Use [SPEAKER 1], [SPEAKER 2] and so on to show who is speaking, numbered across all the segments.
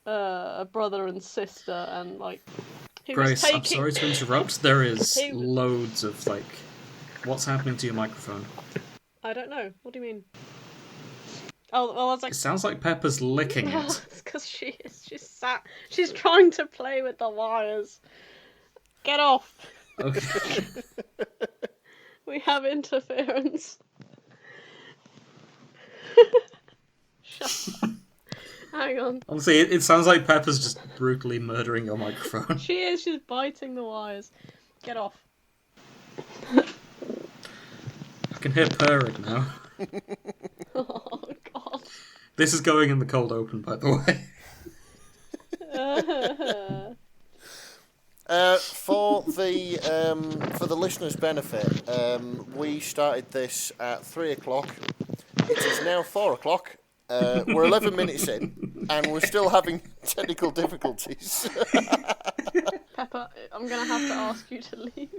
[SPEAKER 1] a brother and sister, and like.
[SPEAKER 2] Grace, I'm sorry to interrupt. There is loads of what's happening to your microphone?
[SPEAKER 1] I don't know. What do you mean? Oh, well, I was like.
[SPEAKER 2] It sounds like Pepper's licking it.
[SPEAKER 1] It's because she's trying to play with the wires. Get off.
[SPEAKER 2] Okay.
[SPEAKER 1] We have interference. Shut up. Hang on.
[SPEAKER 2] Honestly, it sounds like Pepper's just brutally murdering your microphone.
[SPEAKER 1] She is. She's biting the wires. Get off.
[SPEAKER 2] I can hear purring now.
[SPEAKER 1] Oh, God.
[SPEAKER 2] This is going in the cold open, by the way.
[SPEAKER 3] For the listeners' benefit, we started this at 3:00. It is now 4:00. We're 11 minutes in, and we're still having technical difficulties.
[SPEAKER 1] Pepper, I'm going to have to ask you to leave.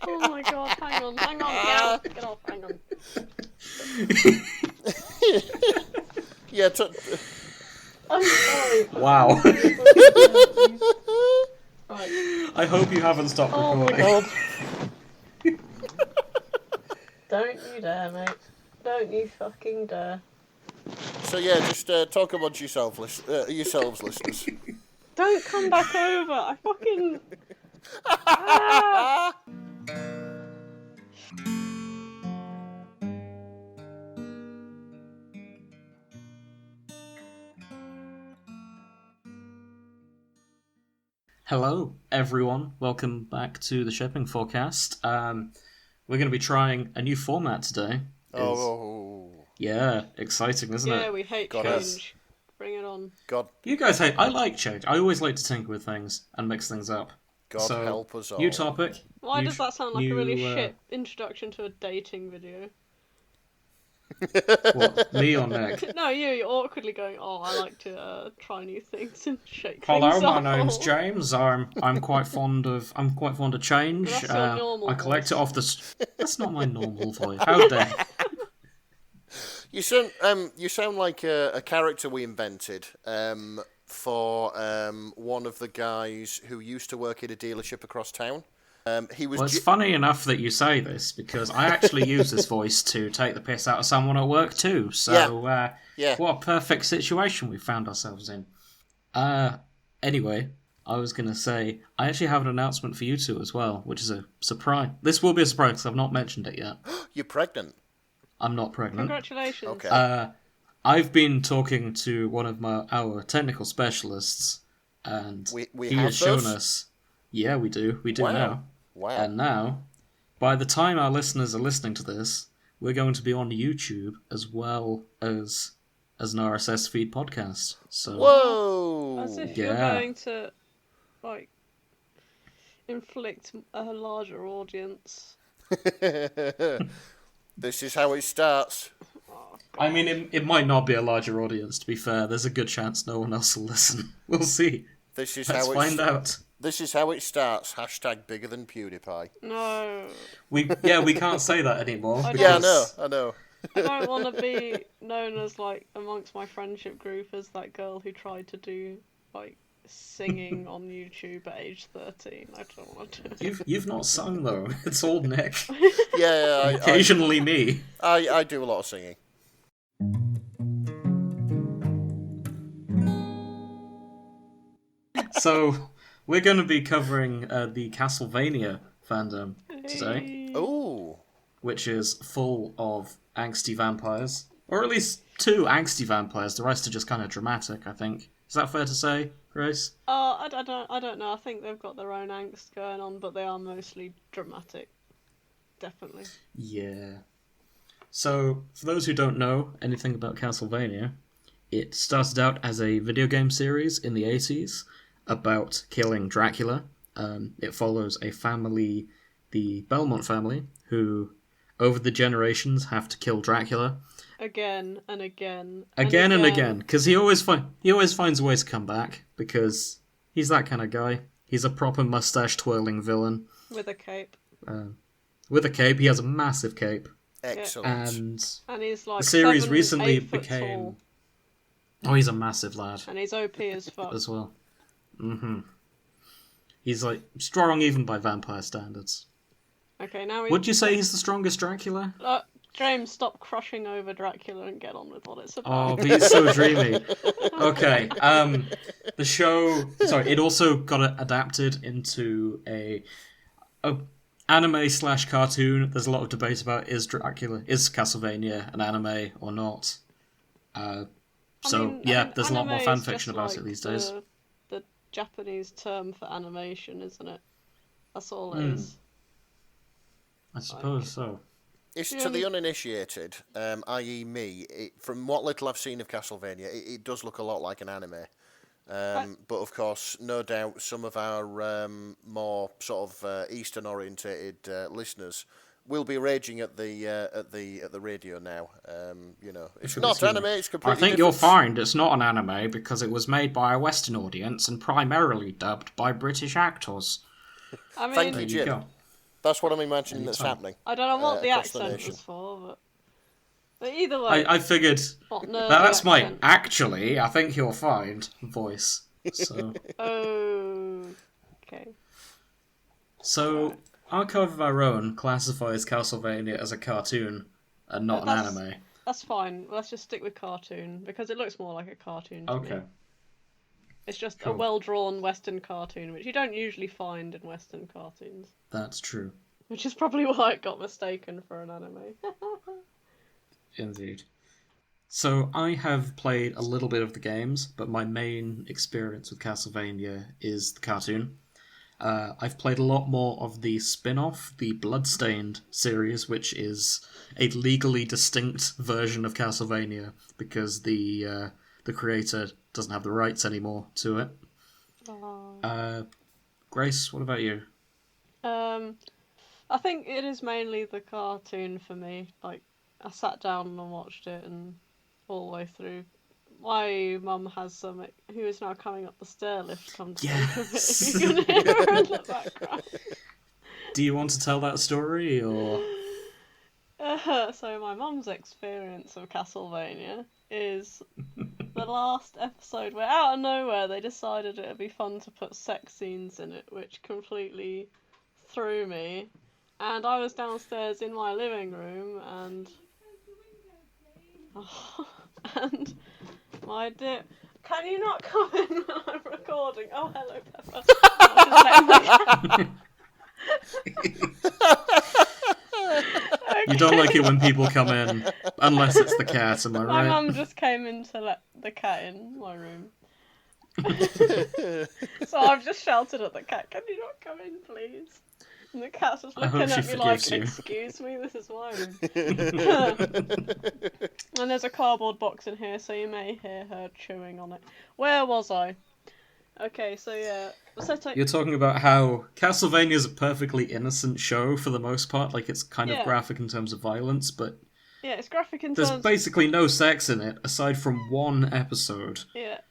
[SPEAKER 1] Oh my God, hang on, get off, hang on.
[SPEAKER 3] Yeah,
[SPEAKER 1] I'm sorry.
[SPEAKER 2] Wow.
[SPEAKER 1] Right.
[SPEAKER 2] I hope you haven't stopped recording.
[SPEAKER 1] Oh my God. Don't you dare, mate. Don't you fucking dare.
[SPEAKER 3] So yeah, just talk amongst yourselves, listeners.
[SPEAKER 1] Don't come back over. I fucking...
[SPEAKER 2] Hello, everyone. Welcome back to the Shipping Forecast. We're going to be trying a new format today. Yeah, exciting, isn't it?
[SPEAKER 1] Yeah, we hate change. Bring it on.
[SPEAKER 3] God.
[SPEAKER 2] You guys hate... I like change. I always like to tinker with things and mix things up.
[SPEAKER 3] God help us all.
[SPEAKER 2] New topic.
[SPEAKER 1] Why does that sound like a really shit introduction to a dating video?
[SPEAKER 2] What, me or Nick?
[SPEAKER 1] No, you're awkwardly going, I like to try new things and shake
[SPEAKER 2] Hello,
[SPEAKER 1] things
[SPEAKER 2] my
[SPEAKER 1] up.
[SPEAKER 2] name's James. I'm quite fond of change.
[SPEAKER 1] That's your normal
[SPEAKER 2] I collect
[SPEAKER 1] voice.
[SPEAKER 2] it off the... That's not my normal voice. How dare
[SPEAKER 3] you sound like a character we invented for one of the guys who used to work at a dealership across town.
[SPEAKER 2] It's funny enough that you say this, because I actually use this voice to take the piss out of someone at work too. So, what a perfect situation we found ourselves in. Anyway, I was going to say, I actually have an announcement for you two as well, which is a surprise. This will be a surprise because I've not mentioned it yet.
[SPEAKER 3] You're pregnant?
[SPEAKER 2] I'm not pregnant.
[SPEAKER 1] Congratulations.
[SPEAKER 3] Okay.
[SPEAKER 2] I've been talking to one of our technical specialists, and he has shown us... Yeah, we do. We do now.
[SPEAKER 3] Wow.
[SPEAKER 2] And now, by the time our listeners are listening to this, we're going to be on YouTube as well as an RSS feed podcast. So,
[SPEAKER 3] whoa!
[SPEAKER 1] As if you're going to, inflict a larger audience.
[SPEAKER 3] This is how it starts.
[SPEAKER 2] I mean, it might not be a larger audience, to be fair. There's a good chance no one else will listen. We'll see.
[SPEAKER 3] Let's
[SPEAKER 2] find out.
[SPEAKER 3] This is how it starts. # bigger than PewDiePie.
[SPEAKER 1] No.
[SPEAKER 2] We can't say that anymore.
[SPEAKER 3] Yeah, I know.
[SPEAKER 1] I don't want to be known as, amongst my friendship group as that girl who tried to do, singing on YouTube at age 13. I don't want to.
[SPEAKER 2] You've not sung, though. It's all Nick.
[SPEAKER 3] Yeah.
[SPEAKER 2] Occasionally me.
[SPEAKER 3] I do a lot of singing.
[SPEAKER 2] So, we're going to be covering the Castlevania fandom today.
[SPEAKER 3] Ooh.
[SPEAKER 2] Which is full of angsty vampires. Or at least 2 angsty vampires. The rest are just kind of dramatic, I think. Is that fair to say, Grace?
[SPEAKER 1] I don't know. I think they've got their own angst going on, but they are mostly dramatic. Definitely.
[SPEAKER 2] Yeah. So, for those who don't know anything about Castlevania, it started out as a video game series in the 80s about killing Dracula. It follows a family, the Belmont family, who, over the generations, have to kill Dracula.
[SPEAKER 1] Again and again.
[SPEAKER 2] Again and again. Because he always finds a way to come back, because he's that kind of guy. He's a proper mustache-twirling villain.
[SPEAKER 1] With a cape.
[SPEAKER 2] With a cape. He has a massive cape.
[SPEAKER 3] Excellent.
[SPEAKER 1] And he's like
[SPEAKER 2] the series
[SPEAKER 1] 7,
[SPEAKER 2] recently
[SPEAKER 1] 8 foot
[SPEAKER 2] became.
[SPEAKER 1] tall.
[SPEAKER 2] Oh, he's a massive lad.
[SPEAKER 1] And he's OP as fuck.
[SPEAKER 2] As well. Mm-hmm. He's like strong even by vampire standards.
[SPEAKER 1] Okay, now
[SPEAKER 2] would you say he's the strongest Dracula?
[SPEAKER 1] James, stop crushing over Dracula and get on with what it's
[SPEAKER 2] Oh,
[SPEAKER 1] about.
[SPEAKER 2] but he's so dreamy. Okay, the show... Sorry, it also got adapted into a anime/cartoon. There's a lot of debate about is Castlevania an anime or not. There's a lot more fan fiction about it these days.
[SPEAKER 1] The Japanese term for animation, isn't it? That's all it is.
[SPEAKER 2] I suppose so.
[SPEAKER 3] It's to the uninitiated, i.e. me, from what little I've seen of Castlevania, it does look a lot like an anime. But of course, no doubt, some of our more sort of Eastern-orientated listeners will be raging at the radio now. It's not anime; it's completely.
[SPEAKER 2] I think you'll find it's not an anime because it was made by a Western audience and primarily dubbed by British actors.
[SPEAKER 1] I mean,
[SPEAKER 3] thank you, Jim.
[SPEAKER 2] Go.
[SPEAKER 3] That's what I'm imagining that's happening.
[SPEAKER 1] I don't know what the accent was for, but either way.
[SPEAKER 2] I figured that's my actually, I think you'll find voice. So.
[SPEAKER 1] Okay.
[SPEAKER 2] So, Archive of Our Own classifies Castlevania as a cartoon and not an anime.
[SPEAKER 1] That's fine. Let's just stick with cartoon, because it looks more like a cartoon to me. It's just a well-drawn Western cartoon, which you don't usually find in Western cartoons.
[SPEAKER 2] That's true.
[SPEAKER 1] Which is probably why it got mistaken for an anime.
[SPEAKER 2] Indeed. So, I have played a little bit of the games, but my main experience with Castlevania is the cartoon. I've played a lot more of the spin-off, the Bloodstained series, which is a legally distinct version of Castlevania, because the creator doesn't have the rights anymore to it. Grace, what about you?
[SPEAKER 1] I think it is mainly the cartoon for me. Like, I sat down and watched it and all the way through. My mum has some who is now coming up the stair lift come to think of it. You can hear her in the background.
[SPEAKER 2] Do you want to tell that story, or...?
[SPEAKER 1] So my mum's experience of Castlevania is the last episode where out of nowhere they decided it would be fun to put sex scenes in it, which completely threw me. And I was downstairs in my living room and... and my dear... Can you not come in when I'm recording? Oh, hello, Pepper.
[SPEAKER 2] You don't like it when people come in, unless it's the cat, am I right?
[SPEAKER 1] My mum just came in to let the cat in my room. So I've just shouted at the cat, can you not come in, please? And the cat's just looking at me like, excuse me, this is my room. And there's a cardboard box in here, so you may hear her chewing on it. Where was I? Okay, so yeah.
[SPEAKER 2] You're talking about how Castlevania is a perfectly innocent show for the most part. Like, it's kind of graphic in terms of violence, but...
[SPEAKER 1] Yeah, it's graphic in terms...
[SPEAKER 2] There's basically no sex in it, aside from one episode.
[SPEAKER 1] Yeah.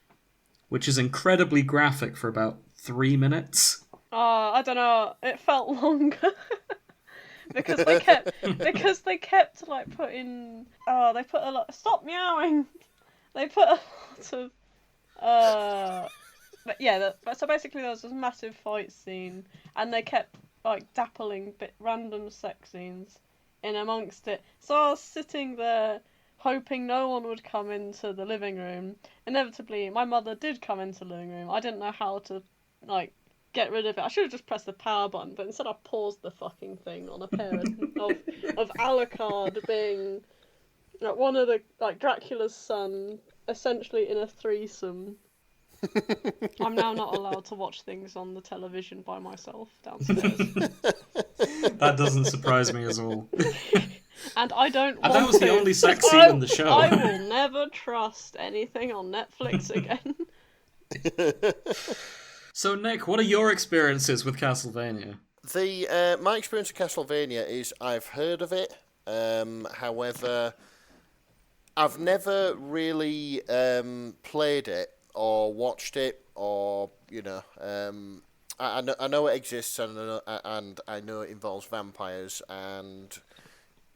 [SPEAKER 2] Which is incredibly graphic for about 3 minutes.
[SPEAKER 1] I don't know. It felt longer because they kept like putting. Oh, they put a lot. Stop meowing. They put a lot of. But yeah. So basically, there was this massive fight scene, and they kept like dappling random sex scenes in amongst it. So I was sitting there hoping no one would come into the living room. Inevitably, my mother did come into the living room. I didn't know how to like get rid of it. I should have just pressed the power button, but instead I paused the fucking thing on a pair of Alucard being like one of the like Dracula's son, essentially in a threesome. I'm now not allowed to watch things on the television by myself downstairs.
[SPEAKER 2] That doesn't surprise me at all.
[SPEAKER 1] And I don't want
[SPEAKER 2] that was
[SPEAKER 1] to.
[SPEAKER 2] the only sex scene in the show.
[SPEAKER 1] I will never trust anything on Netflix again.
[SPEAKER 2] So, Nick, what are your experiences with Castlevania?
[SPEAKER 3] My experience with Castlevania is I've heard of it. However, I've never really played it or watched it, or I know it exists, and I know it involves vampires, and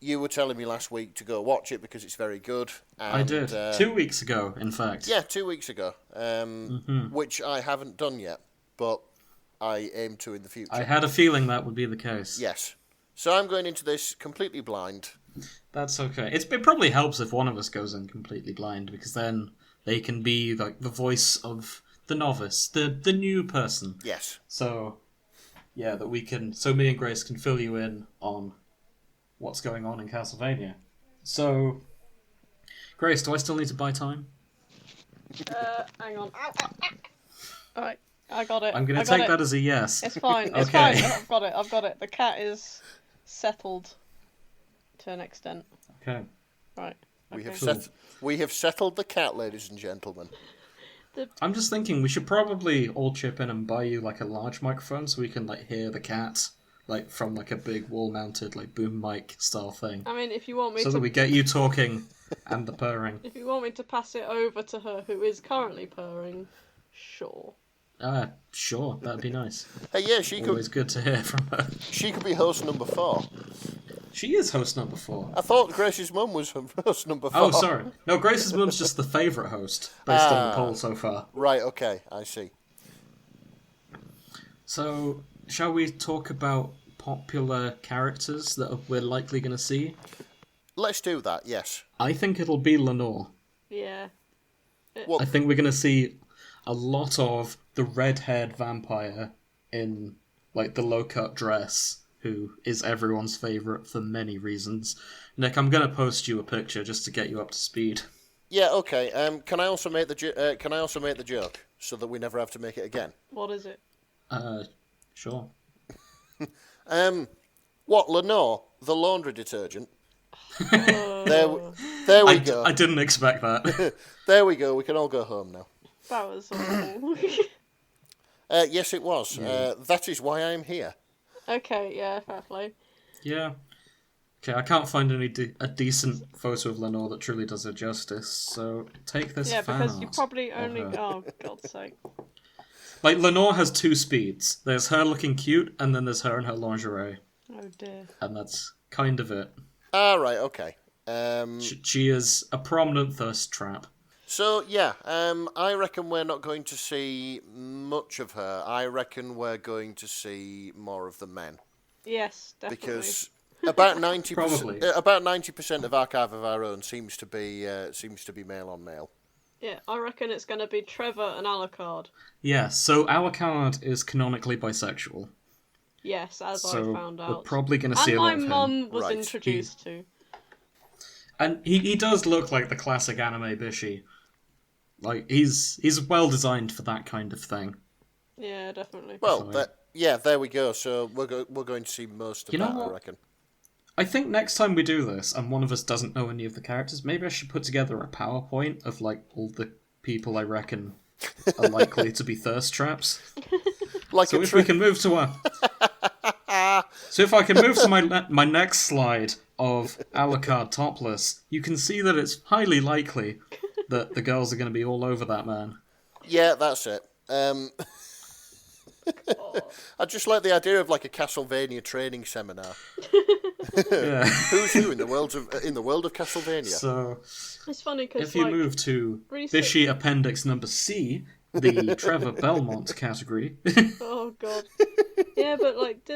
[SPEAKER 3] you were telling me last week to go watch it because it's very good. And,
[SPEAKER 2] I did. 2 weeks ago, in fact.
[SPEAKER 3] Yeah, 2 weeks ago. Which I haven't done yet, but I aim to in the future.
[SPEAKER 2] I had a feeling that would be the case.
[SPEAKER 3] Yes. So I'm going into this completely blind.
[SPEAKER 2] That's okay. It probably helps if one of us goes in completely blind, because then they can be like the voice of the novice, the new person.
[SPEAKER 3] Yes.
[SPEAKER 2] So, yeah, so me and Grace can fill you in on what's going on in Castlevania. So, Grace, do I still need to buy time?
[SPEAKER 1] Hang on. Alright, I got it.
[SPEAKER 2] I'm going to take that as a yes.
[SPEAKER 1] It's fine, it's
[SPEAKER 2] okay.
[SPEAKER 1] fine. I've got it. The cat is settled to an extent.
[SPEAKER 2] Okay.
[SPEAKER 1] Right.
[SPEAKER 3] Okay. We have settled the cat, ladies and gentlemen.
[SPEAKER 2] I'm just thinking we should probably all chip in and buy you like a large microphone so we can like hear the cat like from like a big wall-mounted like boom mic style thing.
[SPEAKER 1] I mean, if you want me
[SPEAKER 2] so that we get you talking and the purring.
[SPEAKER 1] If you want me to pass it over to her, who is currently purring, sure.
[SPEAKER 2] Sure, that'd be nice.
[SPEAKER 3] Hey, yeah, she could.
[SPEAKER 2] Always good to hear from her.
[SPEAKER 3] She could be host number 4.
[SPEAKER 2] She is host number 4.
[SPEAKER 3] I thought Grace's mum was host number 4.
[SPEAKER 2] Oh, sorry. No, Grace's mum's just the favourite host based on the poll so far.
[SPEAKER 3] Right. Okay, I see.
[SPEAKER 2] So, shall we talk about popular characters that we're likely going to see?
[SPEAKER 3] Let's do that, yes.
[SPEAKER 2] I think it'll be Lenore.
[SPEAKER 1] Yeah.
[SPEAKER 2] I think we're going to see a lot of the red-haired vampire in, like, the low-cut dress, who is everyone's favourite for many reasons. Nick, I'm going to post you a picture just to get you up to speed.
[SPEAKER 3] Yeah, okay. Can I also make the joke so that we never have to make it again?
[SPEAKER 1] What is it?
[SPEAKER 2] Sure.
[SPEAKER 3] What, Lenore, the laundry detergent? There we go.
[SPEAKER 2] I didn't expect that.
[SPEAKER 3] There we go. We can all go home now.
[SPEAKER 1] That was awful.
[SPEAKER 3] Yes, it was.
[SPEAKER 2] Yeah.
[SPEAKER 3] That is why I'm here.
[SPEAKER 1] Okay, yeah, fair play.
[SPEAKER 2] Yeah. Okay, I can't find a decent photo of Lenore that truly does her justice, so take this fan
[SPEAKER 1] because
[SPEAKER 2] art
[SPEAKER 1] you probably only...
[SPEAKER 2] of her.
[SPEAKER 1] Oh, God's sake.
[SPEAKER 2] Like, Lenore has 2 speeds. There's her looking cute, and then there's her in her lingerie.
[SPEAKER 1] Oh, dear.
[SPEAKER 2] And that's kind of it.
[SPEAKER 3] Ah, right, okay.
[SPEAKER 2] She is a prominent thirst trap.
[SPEAKER 3] So, yeah, I reckon we're not going to see much of her. I reckon we're going to see more of the men.
[SPEAKER 1] Yes, definitely.
[SPEAKER 3] Because about 90%,
[SPEAKER 2] Probably.
[SPEAKER 3] About 90% of Archive of Our Own seems to be male on male.
[SPEAKER 1] Yeah, I reckon it's going to be Trevor and Alucard.
[SPEAKER 2] Yeah, so Alucard is canonically bisexual.
[SPEAKER 1] Yes, as I found out.
[SPEAKER 2] We're probably going to see a lot of him.
[SPEAKER 1] And my mum was
[SPEAKER 3] Right.
[SPEAKER 1] introduced to.
[SPEAKER 2] And he does look like the classic anime Bishi. Like, he's well designed for that kind of thing.
[SPEAKER 1] Yeah, definitely.
[SPEAKER 3] Well, there we go. So we're going to see most of
[SPEAKER 2] You know
[SPEAKER 3] that,
[SPEAKER 2] what?
[SPEAKER 3] I reckon.
[SPEAKER 2] I think next time we do this, and one of us doesn't know any of the characters, maybe I should put together a PowerPoint of, like, all the people I reckon are likely to be thirst traps.
[SPEAKER 3] Like
[SPEAKER 2] So if we can move to So if I can move to my next slide of Alucard topless, you can see that it's highly likely that the girls are going to be all over that man.
[SPEAKER 3] Yeah, that's it. I just like the idea of like a Castlevania training seminar.
[SPEAKER 2] Yeah.
[SPEAKER 3] Who's who in the world of Castlevania?
[SPEAKER 2] So
[SPEAKER 1] It's funny because
[SPEAKER 2] if you move to Bishi Appendix number C, the Trevor Belmont category.
[SPEAKER 1] Oh god. Yeah, but like,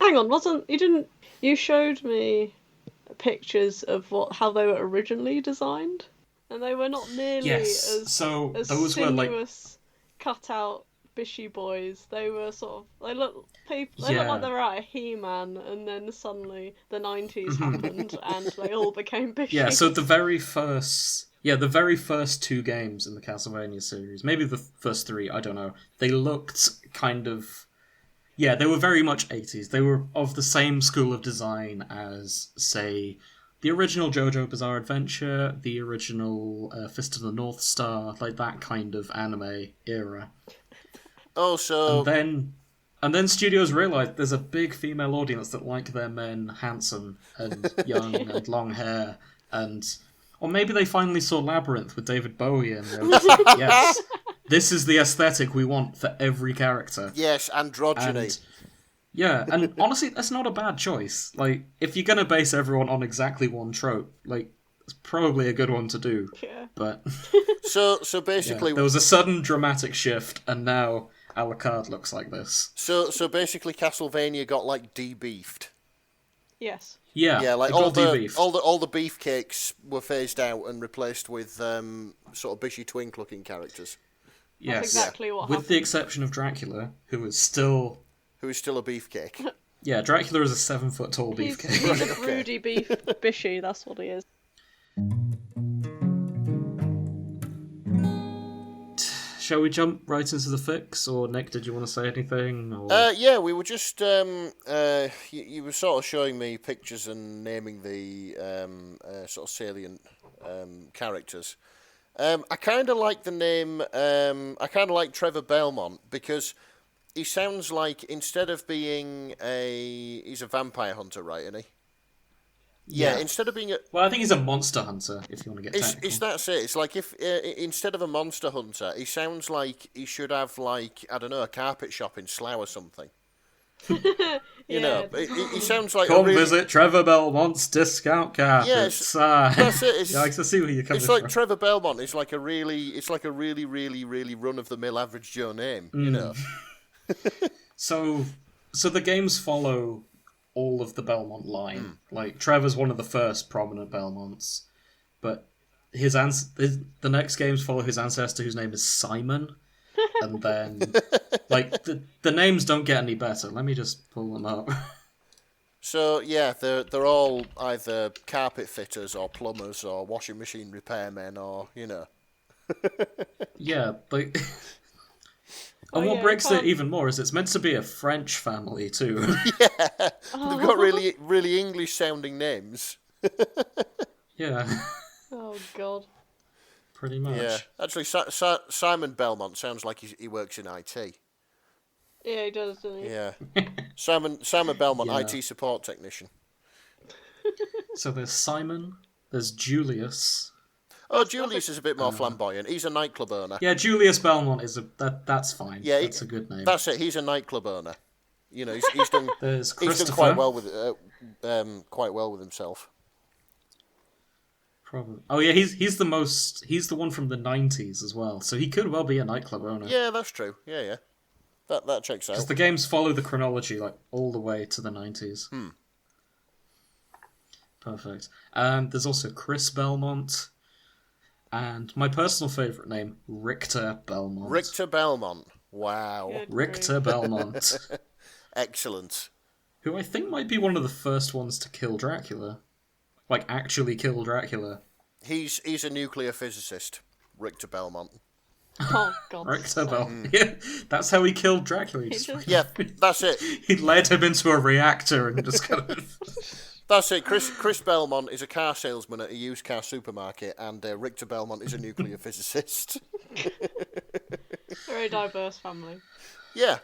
[SPEAKER 1] hang on, you showed me pictures of how they were originally designed, and they were not nearly
[SPEAKER 2] Yes,
[SPEAKER 1] as
[SPEAKER 2] so
[SPEAKER 1] as
[SPEAKER 2] those were like
[SPEAKER 1] cut out Bishy boys. They were they look like they were out of He-Man, and then suddenly the 90s happened and they all became Bishy.
[SPEAKER 2] Yeah, so the very first 2 games in the Castlevania series, maybe the first 3, I don't know, they looked kind of... Yeah, they were very much 80s. They were of the same school of design as, say, the original JoJo Bizarre Adventure, the original Fist of the North Star, like that kind of anime era.
[SPEAKER 3] Oh, so...
[SPEAKER 2] And then studios realised there's a big female audience that like their men handsome and young and long hair, or maybe they finally saw Labyrinth with David Bowie and they were just like, yes, this is the aesthetic we want for every character.
[SPEAKER 3] Yes, androgyny.
[SPEAKER 2] Yeah, and honestly, that's not a bad choice. Like, if you're gonna base everyone on exactly one trope, like, it's probably a good one to do.
[SPEAKER 1] Yeah.
[SPEAKER 2] But
[SPEAKER 3] So basically,
[SPEAKER 2] there was a sudden dramatic shift, and now Alucard looks like this.
[SPEAKER 3] So basically, Castlevania got like de-beefed.
[SPEAKER 1] Yes.
[SPEAKER 3] Yeah, like
[SPEAKER 2] it
[SPEAKER 3] all
[SPEAKER 2] got
[SPEAKER 3] the
[SPEAKER 2] de-beefed.
[SPEAKER 3] all the beefcakes were phased out and replaced with sort of Bishy Twink looking characters.
[SPEAKER 2] Yes,
[SPEAKER 1] That's exactly what
[SPEAKER 2] with
[SPEAKER 1] happened.
[SPEAKER 2] the exception of Dracula, who is still
[SPEAKER 3] a beefcake.
[SPEAKER 2] Yeah, Dracula is a 7-foot tall beefcake.
[SPEAKER 1] He's a broody beef bishy, that's what he is.
[SPEAKER 2] Shall we jump right into the fix, or Nick, did you want to say anything? Or...
[SPEAKER 3] Yeah, we were just you were sort of showing me pictures and naming the sort of salient characters. I kind of like the name. I kind of like Trevor Belmont because he sounds like, instead of being he's a vampire hunter, right? Isn't he? Yeah. Instead of being
[SPEAKER 2] well, I think he's a monster hunter. If you want to get technical.
[SPEAKER 3] it's that's it. It's like if instead of a monster hunter, he sounds like he should have, like, I don't know, a carpet shop in Slough or something. You know, he sounds like
[SPEAKER 2] come visit Trevor Belmont's discount carpets.
[SPEAKER 3] That's it.
[SPEAKER 2] Yeah, I can see where you're coming
[SPEAKER 3] It's like
[SPEAKER 2] from.
[SPEAKER 3] Trevor Belmont is like a really really run of the mill average Joe name. You know.
[SPEAKER 2] So the games follow all of the Belmont line. Like, Trevor's one of the first prominent Belmonts, but the next games follow his ancestor, whose name is Simon, and then like the names don't get any better. Let me just pull them up.
[SPEAKER 3] So yeah, they're all either carpet fitters or plumbers or washing machine repairmen, or, you know.
[SPEAKER 2] Yeah, like. And what breaks it even more is it's meant to be a French family too.
[SPEAKER 3] Yeah, they've got really English sounding names.
[SPEAKER 2] Yeah.
[SPEAKER 1] Oh god.
[SPEAKER 2] Pretty much.
[SPEAKER 3] Yeah, actually, Simon Belmont sounds like he works in IT.
[SPEAKER 1] Yeah, he does, doesn't he?
[SPEAKER 3] Yeah, Simon Belmont,
[SPEAKER 2] Yeah.
[SPEAKER 3] IT support technician.
[SPEAKER 2] So there's Simon, there's Julius.
[SPEAKER 3] Oh, Julius is a bit more flamboyant. He's a nightclub owner.
[SPEAKER 2] Yeah, Julius Belmont is that's fine.
[SPEAKER 3] Yeah,
[SPEAKER 2] that's a good name.
[SPEAKER 3] That's it. He's a nightclub owner. You know, he's done.
[SPEAKER 2] There's
[SPEAKER 3] He's
[SPEAKER 2] Christopher.
[SPEAKER 3] done quite well with himself.
[SPEAKER 2] Probably. Oh yeah, he's the one from the 90s as well. So he could well be a nightclub owner.
[SPEAKER 3] Yeah, that's true. Yeah. That checks
[SPEAKER 2] Because
[SPEAKER 3] out.
[SPEAKER 2] the games follow the chronology like all the way to the 90s. Perfect. There's also Chris Belmont. And my personal favourite name, Richter Belmont.
[SPEAKER 3] Richter Belmont. Wow.
[SPEAKER 1] Good
[SPEAKER 2] Richter Belmont.
[SPEAKER 3] Excellent.
[SPEAKER 2] Who I think might be one of the first ones to kill Dracula. Like, actually kill Dracula.
[SPEAKER 3] He's a nuclear physicist, Richter Belmont.
[SPEAKER 1] Oh god.
[SPEAKER 2] Richter Belmont. Yeah, that's how he killed Dracula.
[SPEAKER 3] Yeah, that's it.
[SPEAKER 2] He led him into a reactor and just kind of...
[SPEAKER 3] That's it. Chris Belmont is a car salesman at a used car supermarket, and Richter Belmont is a nuclear physicist.
[SPEAKER 1] Very diverse family.
[SPEAKER 3] Yeah.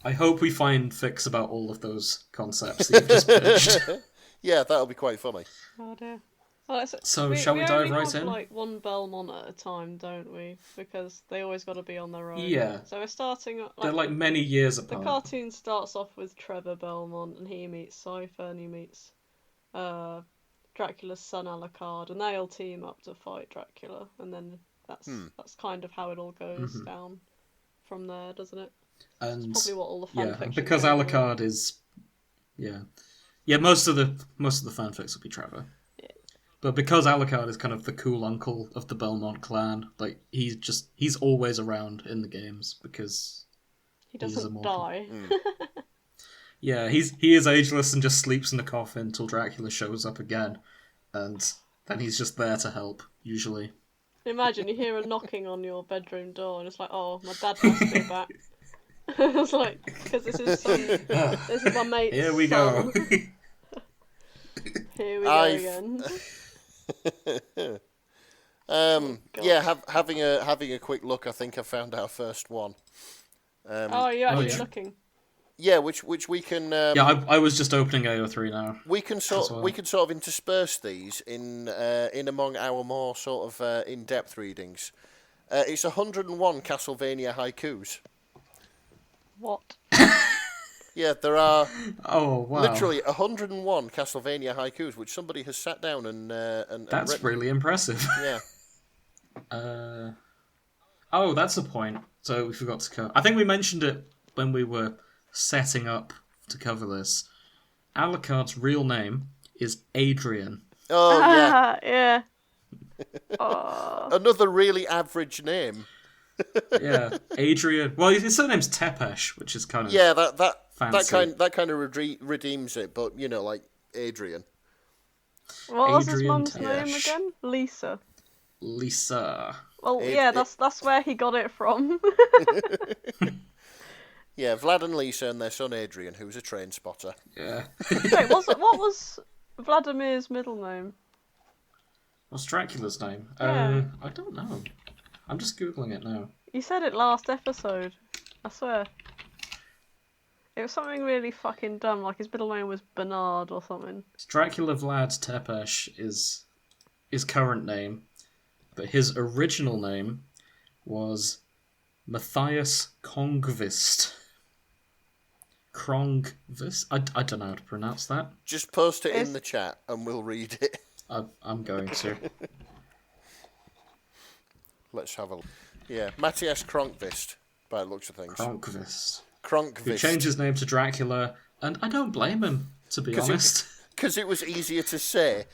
[SPEAKER 2] I hope we find fics about all of those concepts that you've just pitched.
[SPEAKER 3] Yeah, that'll be quite funny.
[SPEAKER 1] Oh dear. Well,
[SPEAKER 2] So, shall we dive
[SPEAKER 1] only
[SPEAKER 2] right
[SPEAKER 1] have,
[SPEAKER 2] in?
[SPEAKER 1] like, one Belmont at a time, don't we? Because they always got to be on their own.
[SPEAKER 2] Yeah.
[SPEAKER 1] So we're starting...
[SPEAKER 2] They're like many years
[SPEAKER 1] The
[SPEAKER 2] apart.
[SPEAKER 1] cartoon starts off with Trevor Belmont, and he meets Cypher, and he meets Dracula's son Alucard, and they all team up to fight Dracula, and then that's kind of how it all goes down from there, doesn't it?
[SPEAKER 2] And
[SPEAKER 1] That's probably what all the fanfiction
[SPEAKER 2] and because
[SPEAKER 1] is.
[SPEAKER 2] Alucard is, most of the fanfics will be Trevor.
[SPEAKER 1] Yeah.
[SPEAKER 2] But because Alucard is kind of the cool uncle of the Belmont clan, like he's always around in the games because
[SPEAKER 1] He
[SPEAKER 2] he's
[SPEAKER 1] doesn't
[SPEAKER 2] immortal.
[SPEAKER 1] die.
[SPEAKER 2] Yeah, he is ageless and just sleeps in the coffin until Dracula shows up again, and then he's just there to help usually.
[SPEAKER 1] Imagine you hear a knocking on your bedroom door, and it's like, oh, my dad must be back. It's like, because this is this is my mate's
[SPEAKER 2] Here we
[SPEAKER 1] son.
[SPEAKER 2] go.
[SPEAKER 1] Here we go again.
[SPEAKER 3] Yeah, having a quick look, I think I found our first one.
[SPEAKER 1] Oh, you're actually looking.
[SPEAKER 3] Yeah, which we can.
[SPEAKER 2] I was just opening AO3 now.
[SPEAKER 3] We can sort of intersperse these in among our more sort of in-depth readings. It's 101 Castlevania haikus.
[SPEAKER 1] What?
[SPEAKER 3] Yeah, there are literally 101 Castlevania haikus, which somebody has sat down and
[SPEAKER 2] That's
[SPEAKER 3] written.
[SPEAKER 2] really impressive.
[SPEAKER 3] Yeah.
[SPEAKER 2] That's a point. So we forgot to cover. I think we mentioned it when we were setting up to cover this. Alucard's real name is Adrian.
[SPEAKER 3] Oh, yeah.
[SPEAKER 1] Yeah.
[SPEAKER 3] Another really average name.
[SPEAKER 2] Yeah, Adrian. Well, his surname's Tepes, which is kind of
[SPEAKER 3] that kind of redeems it. But like Adrian.
[SPEAKER 1] What was his
[SPEAKER 2] Adrian
[SPEAKER 1] mum's
[SPEAKER 2] Tepes.
[SPEAKER 1] name again? Lisa. Well, yeah, that's where he got it from.
[SPEAKER 3] Yeah, Vlad and Lisa and their son Adrian, who's a train spotter.
[SPEAKER 2] Yeah.
[SPEAKER 1] Wait, what was Vladimir's middle name?
[SPEAKER 2] What's Dracula's name?
[SPEAKER 1] Yeah.
[SPEAKER 2] I don't know. I'm just googling it now.
[SPEAKER 1] You said it last episode. I swear. It was something really fucking dumb, like his middle name was Bernard or something.
[SPEAKER 2] Dracula Vlad Tepes is his current name, but his original name was Matthias Kongvist. Krongvist? I don't know how to pronounce that.
[SPEAKER 3] Just post it in the chat and we'll read it.
[SPEAKER 2] I'm going to.
[SPEAKER 3] Let's have a look. Yeah, Matthias Kronkvist, by the looks of things.
[SPEAKER 2] Kronkvist. Who changed his name to Dracula, and I don't blame him, to be honest.
[SPEAKER 3] Because it was easier to say.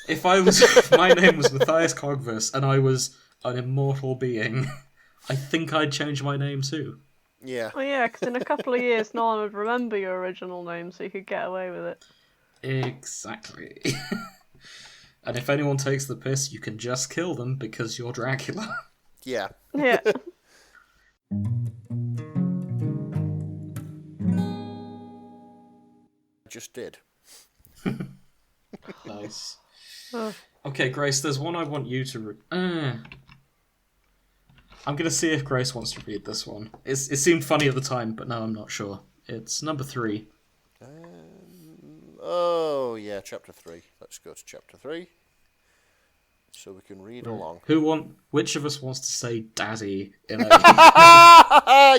[SPEAKER 2] If my name was Matthias Kronkvist and I was an immortal being, I think I'd change my name too.
[SPEAKER 3] Yeah.
[SPEAKER 1] Oh yeah, because in a couple of years no one would remember your original name, so you could get away with it.
[SPEAKER 2] Exactly. And if anyone takes the piss, you can just kill them because you're Dracula.
[SPEAKER 3] Yeah.
[SPEAKER 1] Yeah.
[SPEAKER 3] Just did.
[SPEAKER 2] Nice. Okay, Grace, there's one I want you to I'm going to see if Grace wants to read this one. It seemed funny at the time, but now I'm not sure. It's number 3.
[SPEAKER 3] Oh, yeah, chapter 3. Let's go to chapter 3. So we can read along.
[SPEAKER 2] Which of us wants to say daddy in a...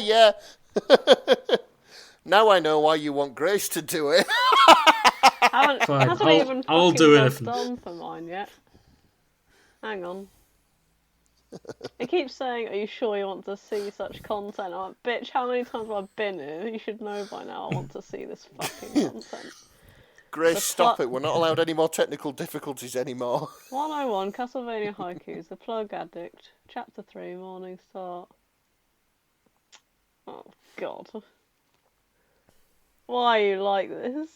[SPEAKER 3] Yeah. Now I know why you want Grace to do it.
[SPEAKER 2] I'll do it
[SPEAKER 1] done for mine yet. Hang on. It keeps saying, "Are you sure you want to see such content?" I'm like, bitch, how many times have I been here? You should know by now I want to see this fucking content.
[SPEAKER 3] Grace, stop it. We're not allowed any more technical difficulties anymore.
[SPEAKER 1] 101, Castlevania Haikus, The Plug Addict, Chapter 3, Morning Start. Oh, God. Why are you like this?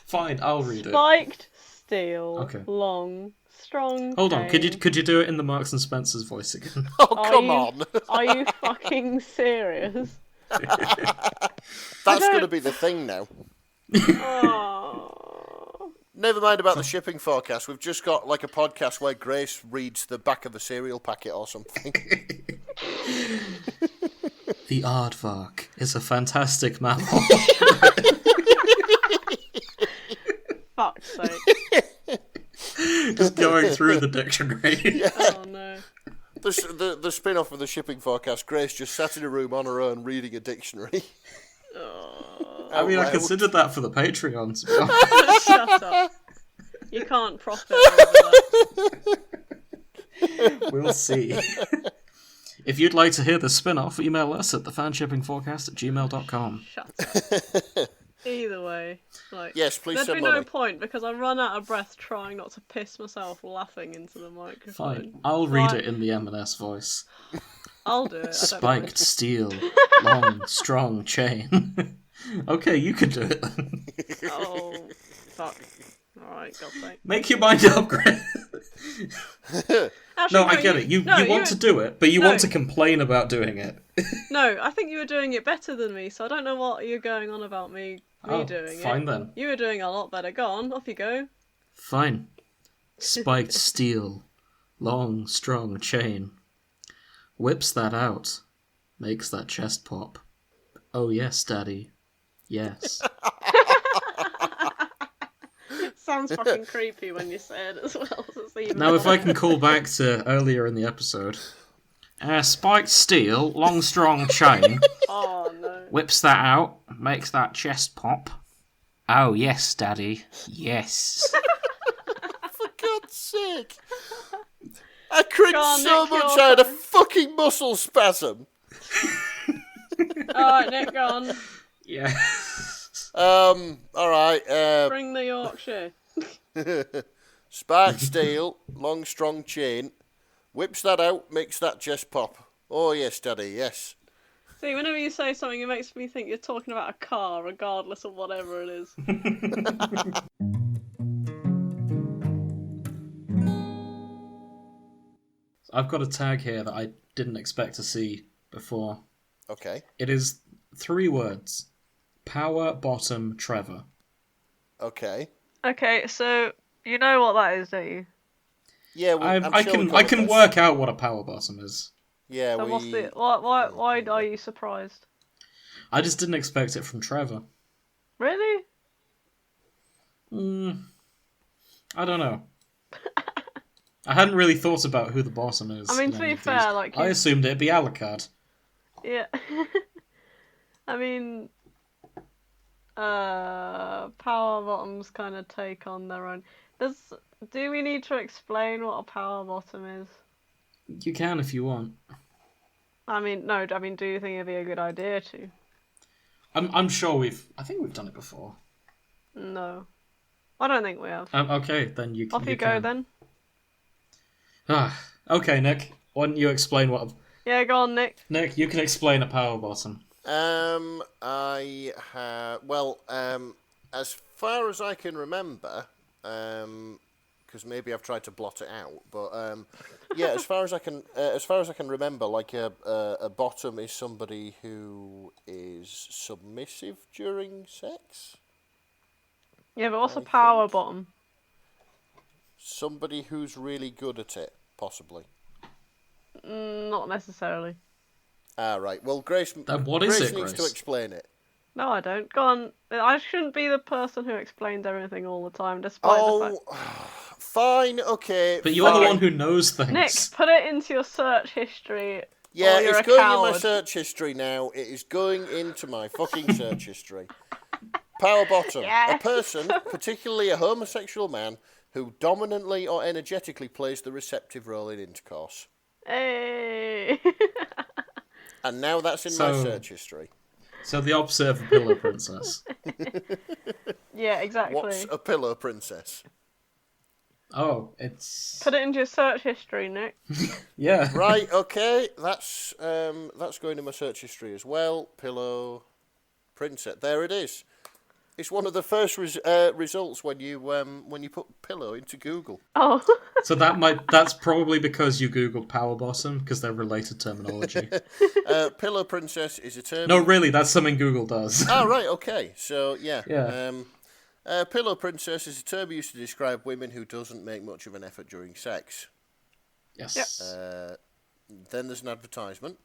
[SPEAKER 2] Fine, I'll read it.
[SPEAKER 1] Spiked steel,
[SPEAKER 2] Okay.
[SPEAKER 1] long, strong.
[SPEAKER 2] Hold on,
[SPEAKER 1] pain.
[SPEAKER 2] could you do it in the Marks and Spencer's voice again?
[SPEAKER 3] Oh, come on.
[SPEAKER 1] Are you fucking serious?
[SPEAKER 3] That's going to be the thing now.
[SPEAKER 1] Oh.
[SPEAKER 3] Never mind about the shipping forecast. We've just got like a podcast where Grace reads the back of the cereal packet or something.
[SPEAKER 2] The aardvark is a fantastic mammal.
[SPEAKER 1] Fuck's sake.
[SPEAKER 2] Just going through the dictionary.
[SPEAKER 3] Yeah.
[SPEAKER 1] Oh no.
[SPEAKER 3] The spin-off of the shipping forecast, Grace just sat in a room on her own reading a dictionary.
[SPEAKER 2] I mean, I considered that for the Patreon, to be honest.
[SPEAKER 1] Shut up. You can't profit over that.
[SPEAKER 2] We'll see. If you'd like to hear the spin-off, email us at thefanshippingforecast@gmail.com.
[SPEAKER 1] Shut up. Either way,
[SPEAKER 3] yes, please
[SPEAKER 1] there'd
[SPEAKER 3] send
[SPEAKER 1] be
[SPEAKER 3] money.
[SPEAKER 1] no point because I run out of breath trying not to piss myself laughing into the microphone.
[SPEAKER 2] Fine, I'll read it in the M&S voice.
[SPEAKER 1] I'll do it.
[SPEAKER 2] Spiked steel, long, strong chain. Okay, you can do it then.
[SPEAKER 1] Oh, fuck. Alright, God's sake.
[SPEAKER 2] Make your mind up, Greg.
[SPEAKER 1] Actually,
[SPEAKER 2] No, I get it. You want to do it, but you want to complain about doing it.
[SPEAKER 1] No, I think you were doing it better than me, so I don't know what you're going on about me doing it.
[SPEAKER 2] Fine then.
[SPEAKER 1] You were doing a lot better. Go on, off you go.
[SPEAKER 2] Fine. Spiked steel, long, strong chain. Whips that out. Makes that chest pop. Oh yes, Daddy. Yes.
[SPEAKER 1] Sounds fucking creepy when you say it as well.
[SPEAKER 2] Now, if I can call back to earlier in the episode, Spiked steel, long strong chain.
[SPEAKER 1] Oh no.
[SPEAKER 2] Whips that out, makes that chest pop. Oh yes, Daddy. Yes.
[SPEAKER 3] For God's sake. I cringed
[SPEAKER 1] Go on,
[SPEAKER 3] so
[SPEAKER 1] Nick,
[SPEAKER 3] much
[SPEAKER 1] your
[SPEAKER 3] I had a
[SPEAKER 1] turn.
[SPEAKER 3] fucking muscle spasm.
[SPEAKER 1] Alright, Nick, go on.
[SPEAKER 2] Yeah.
[SPEAKER 3] Alright,
[SPEAKER 1] Bring the Yorkshire.
[SPEAKER 3] spiked steel, long strong chain. Whips that out, makes that chest pop. Oh yes, Daddy, yes.
[SPEAKER 1] See, whenever you say something, it makes me think you're talking about a car, regardless of whatever it is.
[SPEAKER 2] I've got a tag here that I didn't expect to see before.
[SPEAKER 3] Okay.
[SPEAKER 2] It is 3 words. Power Bottom Trevor.
[SPEAKER 3] Okay.
[SPEAKER 1] Okay, so you know what that is, don't you?
[SPEAKER 3] Yeah,
[SPEAKER 2] I can work out what a power bottom is.
[SPEAKER 3] Yeah,
[SPEAKER 1] So what's the why are you surprised?
[SPEAKER 2] I just didn't expect it from Trevor.
[SPEAKER 1] Really?
[SPEAKER 2] I don't know. I hadn't really thought about who the bottom is.
[SPEAKER 1] I mean, to be fair, like
[SPEAKER 2] I assumed it'd be Alucard.
[SPEAKER 1] Yeah. I mean, power bottoms kind of take on their own. Do we need to explain what a power bottom is?
[SPEAKER 2] You can if you want.
[SPEAKER 1] I mean, no. I mean, do you think it'd be a good idea to?
[SPEAKER 2] I'm sure I think we've done it before.
[SPEAKER 1] No, I don't think we have.
[SPEAKER 2] Okay, then you can.
[SPEAKER 1] Off you go then.
[SPEAKER 2] Okay, Nick. Why don't you explain what?
[SPEAKER 1] Yeah, go on, Nick.
[SPEAKER 2] Nick, you can explain a power bottom.
[SPEAKER 3] As far as I can remember, because maybe I've tried to blot it out, but yeah, as far as I can remember, like a bottom is somebody who is submissive during sex.
[SPEAKER 1] Yeah, but what's a power bottom?
[SPEAKER 3] Somebody who's really good at it, possibly.
[SPEAKER 1] Not necessarily.
[SPEAKER 3] Ah, right. Well, Grace needs to explain it.
[SPEAKER 1] No, I don't. Go on. I shouldn't be the person who explains everything all the time, despite the fact...
[SPEAKER 3] Fine, okay.
[SPEAKER 2] But you're the one who knows things.
[SPEAKER 1] Nick, put it into your search history.
[SPEAKER 3] Yeah, it's going in my search history now. It is going into my fucking search history. Power bottom.
[SPEAKER 1] Yes.
[SPEAKER 3] A person, particularly a homosexual man, who dominantly or energetically plays the receptive role in intercourse.
[SPEAKER 1] Hey.
[SPEAKER 3] And now that's in my search history.
[SPEAKER 2] So the opposite of a pillow princess.
[SPEAKER 1] Yeah, exactly.
[SPEAKER 3] What's a pillow princess?
[SPEAKER 2] Oh, it's...
[SPEAKER 1] Put it into your search history, Nick.
[SPEAKER 2] Yeah.
[SPEAKER 3] Right, okay. That's going in my search history as well. Pillow princess. There it is. It's one of the first results when you put pillow into Google.
[SPEAKER 1] Oh.
[SPEAKER 2] So that's probably because you googled power bottom, because they're related terminology.
[SPEAKER 3] Pillow princess is a term.
[SPEAKER 2] No, really, that's something Google does.
[SPEAKER 3] Oh, right, okay. So yeah.
[SPEAKER 2] Yeah.
[SPEAKER 3] Pillow princess is a term used to describe women who doesn't make much of an effort during sex.
[SPEAKER 2] Yes.
[SPEAKER 3] Then there's an advertisement.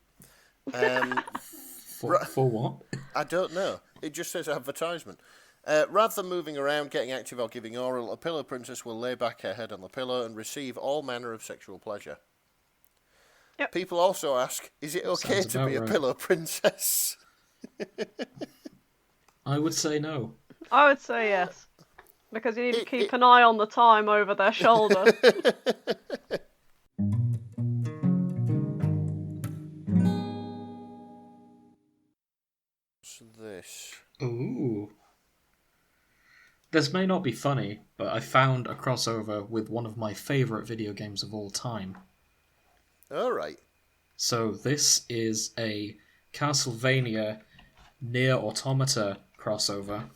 [SPEAKER 2] For what?
[SPEAKER 3] I don't know. It just says advertisement. Rather than moving around, getting active or giving oral, a pillow princess will lay back her head on the pillow and receive all manner of sexual pleasure.
[SPEAKER 1] Yep.
[SPEAKER 3] People also ask, is it okay to be a pillow princess?
[SPEAKER 2] I would say no.
[SPEAKER 1] I would say yes. Because you need to keep an eye on the time over their shoulder.
[SPEAKER 3] What's this?
[SPEAKER 2] Ooh. This may not be funny, but I found a crossover with one of my favourite video games of all time.
[SPEAKER 3] Alright.
[SPEAKER 2] So this is a Castlevania Nier Automata crossover.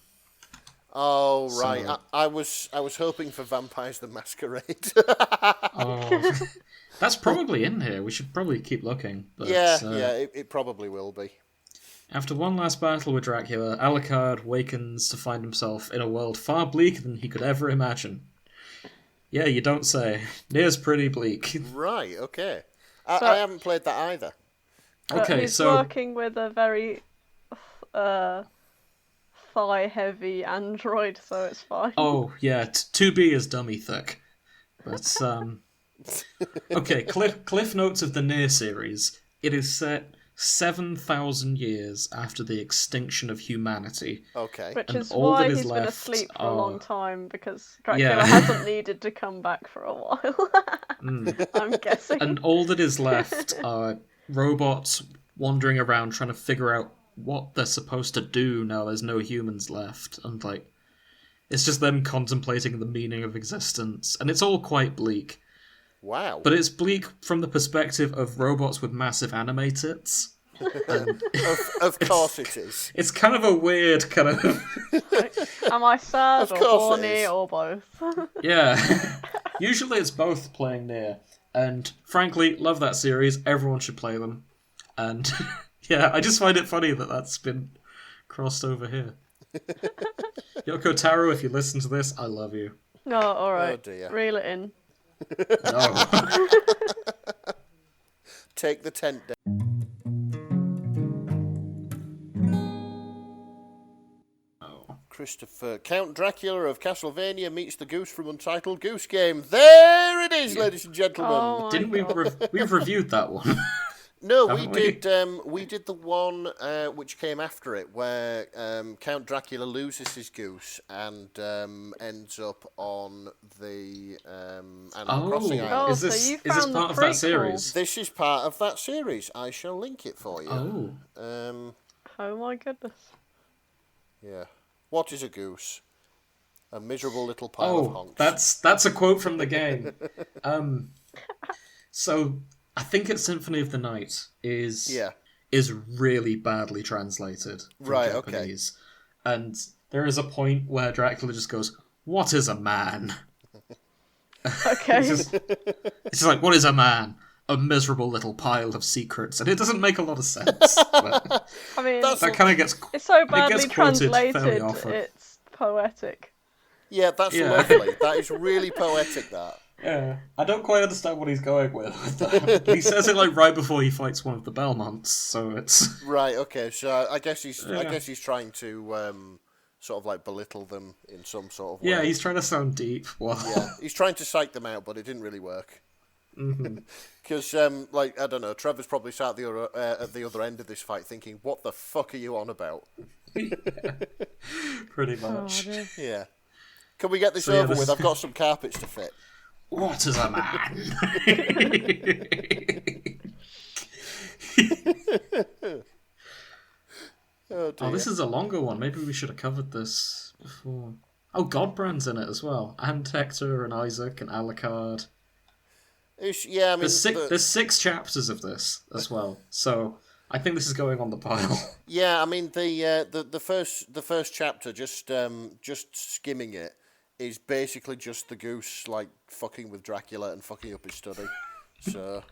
[SPEAKER 3] Oh, right. So, I was hoping for Vampires the Masquerade.
[SPEAKER 2] Oh, that's probably in here. We should probably keep looking. But,
[SPEAKER 3] it probably will be.
[SPEAKER 2] After one last battle with Dracula, Alucard wakens to find himself in a world far bleaker than he could ever imagine. Yeah, you don't say. Nier's pretty bleak.
[SPEAKER 3] Right, okay. I haven't played that either.
[SPEAKER 2] Okay,
[SPEAKER 1] he's working with a very thigh-heavy android, so it's fine.
[SPEAKER 2] Oh, yeah, 2B is dummy thick. But, Okay, cliff notes of the Nier series. It is set 7,000 years after the extinction of humanity.
[SPEAKER 3] Okay.
[SPEAKER 1] Which
[SPEAKER 2] And
[SPEAKER 1] is
[SPEAKER 2] all
[SPEAKER 1] why
[SPEAKER 2] that is
[SPEAKER 1] he's been
[SPEAKER 2] left
[SPEAKER 1] asleep for a
[SPEAKER 2] are-
[SPEAKER 1] long time, because Dracula
[SPEAKER 2] Yeah.
[SPEAKER 1] hasn't needed to come back for a while. I'm guessing.
[SPEAKER 2] And all that is left are robots wandering around trying to figure out what they're supposed to do now there's no humans left. And, like, it's just them contemplating the meaning of existence. And it's all quite bleak.
[SPEAKER 3] Wow.
[SPEAKER 2] But it's bleak from the perspective of robots with massive anime tits.
[SPEAKER 3] Of course it is.
[SPEAKER 2] It's kind of a weird kind of...
[SPEAKER 1] Am I sad
[SPEAKER 3] Of
[SPEAKER 1] or
[SPEAKER 3] course it
[SPEAKER 1] horny
[SPEAKER 3] is.
[SPEAKER 1] or both?
[SPEAKER 2] Yeah. Usually it's both playing Nier. And frankly, love that series. Everyone should play them. And yeah, I just find it funny that that's been crossed over here. Yoko Taro, if you listen to this, I love you.
[SPEAKER 1] No, alright.
[SPEAKER 3] Oh dear.
[SPEAKER 1] Reel it in.
[SPEAKER 2] No.
[SPEAKER 3] Take the tent down. Christopher. Count Dracula of Castlevania meets the goose from Untitled Goose Game. There it is, ladies and gentlemen.
[SPEAKER 1] Oh my
[SPEAKER 2] Didn't we?
[SPEAKER 1] God.
[SPEAKER 2] We've reviewed that one.
[SPEAKER 3] No, we
[SPEAKER 2] Haven't we?
[SPEAKER 3] did. We did the one which came after it, where Count Dracula loses his goose and ends up on the Animal Crossing
[SPEAKER 1] Oh,
[SPEAKER 3] island.
[SPEAKER 2] Is
[SPEAKER 1] so
[SPEAKER 2] this
[SPEAKER 1] you
[SPEAKER 2] is this
[SPEAKER 1] found the
[SPEAKER 2] part of that
[SPEAKER 1] prequel.
[SPEAKER 2] series?
[SPEAKER 3] This is part of that series. I shall link it for you.
[SPEAKER 2] Oh.
[SPEAKER 1] Oh my goodness.
[SPEAKER 3] Yeah. What is a goose? A miserable little pile of
[SPEAKER 2] Oh,
[SPEAKER 3] honks.
[SPEAKER 2] that's a quote from the game. So I think it's Symphony of the Night is really badly translated from
[SPEAKER 3] Right, okay.
[SPEAKER 2] Japanese. And there is a point where Dracula just goes, "What is a man?"
[SPEAKER 1] Okay.
[SPEAKER 2] It's just like, "What is a man? A miserable little pile of secrets." And it doesn't make a lot of sense. But
[SPEAKER 1] I mean,
[SPEAKER 2] that kind of gets
[SPEAKER 1] it's so
[SPEAKER 2] it
[SPEAKER 1] badly
[SPEAKER 2] gets quoted fairly
[SPEAKER 1] translated,
[SPEAKER 2] often.
[SPEAKER 1] it's poetic.
[SPEAKER 3] Yeah, that's
[SPEAKER 2] Yeah.
[SPEAKER 3] lovely. That is really poetic, that.
[SPEAKER 2] Yeah, I don't quite understand what he's going with that. He says it like right before he fights one of the Belmonts, so it's
[SPEAKER 3] Right, okay, so I guess he's trying to sort of like belittle them in some sort of way.
[SPEAKER 2] yeah, he's trying to sound deep. Well,
[SPEAKER 3] Yeah, he's trying to psych them out, but it didn't really work. Because, like, I don't know, Trevor's probably sat at the other end of this fight thinking, what the fuck are you on about?
[SPEAKER 2] pretty much.
[SPEAKER 1] Oh, dear.
[SPEAKER 3] Yeah. Can we get this
[SPEAKER 2] So, yeah,
[SPEAKER 3] over
[SPEAKER 2] this-
[SPEAKER 3] with? I've got some carpets to fit.
[SPEAKER 2] What is a man?
[SPEAKER 3] Oh, dear.
[SPEAKER 2] Oh, this is a longer one. Maybe we should have covered this before. Oh, Godbrand's in it as well, and Hector and Isaac and Alucard.
[SPEAKER 3] Yeah, I mean...
[SPEAKER 2] There's 6 chapters of this as well, so I think this is going on the pile.
[SPEAKER 3] Yeah, I mean, the first chapter, just skimming it, is basically just the goose, like, fucking with Dracula and fucking up his study. So...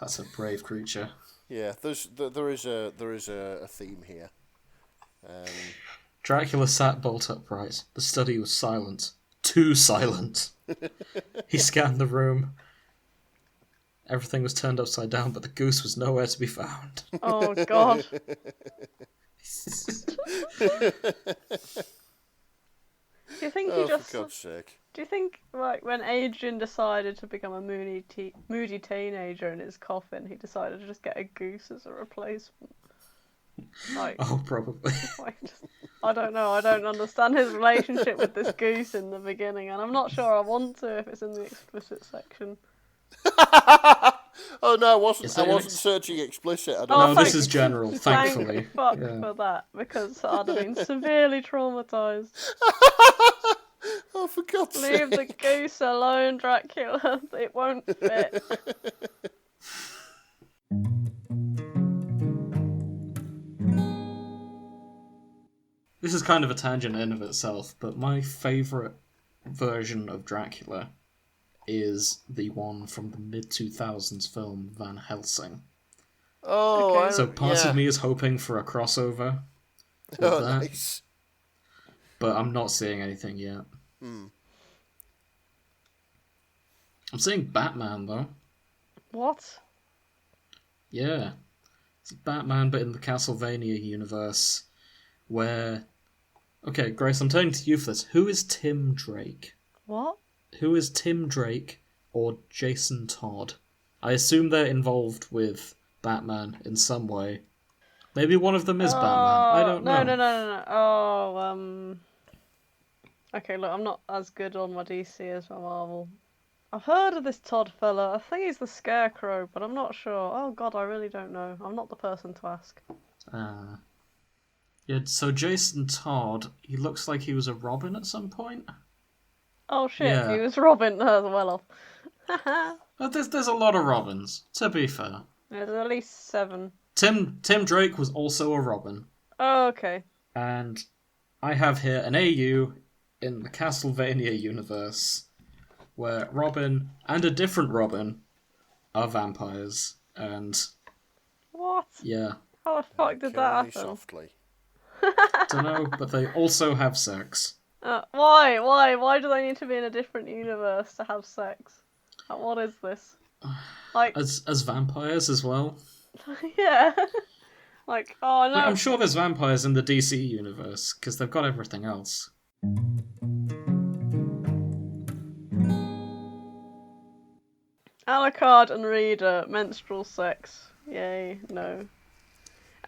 [SPEAKER 2] That's a brave creature.
[SPEAKER 3] Yeah, there is a theme here.
[SPEAKER 2] Dracula sat bolt upright. The study was silent. Too silent. He scanned the room. Everything was turned upside down, but the goose was nowhere to be found.
[SPEAKER 1] Oh God. Do you think he
[SPEAKER 3] Oh,
[SPEAKER 1] just?
[SPEAKER 3] for God's sake!
[SPEAKER 1] Do you think, like, when Adrian decided to become a moody teenager in his coffin, he decided to just get a goose as a replacement? Like,
[SPEAKER 2] Oh, probably.
[SPEAKER 1] I don't know. I don't understand his relationship with this goose in the beginning, and I'm not sure I want to if it's in the explicit section.
[SPEAKER 3] Oh no, I wasn't
[SPEAKER 2] Is it
[SPEAKER 3] wasn't searching explicit. I don't
[SPEAKER 1] Oh,
[SPEAKER 2] No,
[SPEAKER 3] know.
[SPEAKER 2] this is general, thankfully.
[SPEAKER 1] Thank fuck
[SPEAKER 2] Yeah.
[SPEAKER 1] for that, because I'd have been severely traumatised.
[SPEAKER 3] Oh, for God's
[SPEAKER 1] Leave the
[SPEAKER 3] sake!
[SPEAKER 1] goose alone, Dracula. It won't fit.
[SPEAKER 2] This is kind of a tangent in of itself, but my favourite version of Dracula is the one from the mid-2000s film Van Helsing.
[SPEAKER 3] Oh,
[SPEAKER 1] Okay.
[SPEAKER 2] So part of me is hoping for a crossover with
[SPEAKER 3] Oh,
[SPEAKER 2] that,
[SPEAKER 3] nice.
[SPEAKER 2] but I'm not seeing anything yet. I'm seeing Batman, though.
[SPEAKER 1] What?
[SPEAKER 2] Yeah. It's Batman, but in the Castlevania universe, where... Okay, Grace, I'm turning to you for this. Who is Tim Drake?
[SPEAKER 1] What?
[SPEAKER 2] Who is Tim Drake or Jason Todd. I assume they're involved with Batman in some way. Maybe one of them is Batman. I don't know.
[SPEAKER 1] No. Oh, okay, look, I'm not as good on my DC as my Marvel. I've heard of this Todd fella. I think he's the Scarecrow, but I'm not sure. Oh god, I really don't know. I'm not the person to ask.
[SPEAKER 2] Yeah, so Jason Todd, he looks like he was a Robin at some point.
[SPEAKER 1] Oh shit,
[SPEAKER 2] Yeah.
[SPEAKER 1] he was Robin. Well off.
[SPEAKER 2] But there's a lot of Robins, to be fair.
[SPEAKER 1] There's at least 7.
[SPEAKER 2] Tim Drake was also a Robin.
[SPEAKER 1] Oh, okay.
[SPEAKER 2] And I have here an AU in the Castlevania universe where Robin and a different Robin are vampires. And
[SPEAKER 1] What?
[SPEAKER 2] yeah.
[SPEAKER 1] How the fuck did that happen?
[SPEAKER 3] Softly.
[SPEAKER 2] Don't know, but they also have sex.
[SPEAKER 1] Why? Why do they need to be in a different universe to have sex? What is this? Like
[SPEAKER 2] As vampires as well.
[SPEAKER 1] yeah. Like, oh no.
[SPEAKER 2] Like, I'm sure there's vampires in the DC universe, because they've got everything else.
[SPEAKER 1] Alucard and Reader, menstrual sex. Yay, no.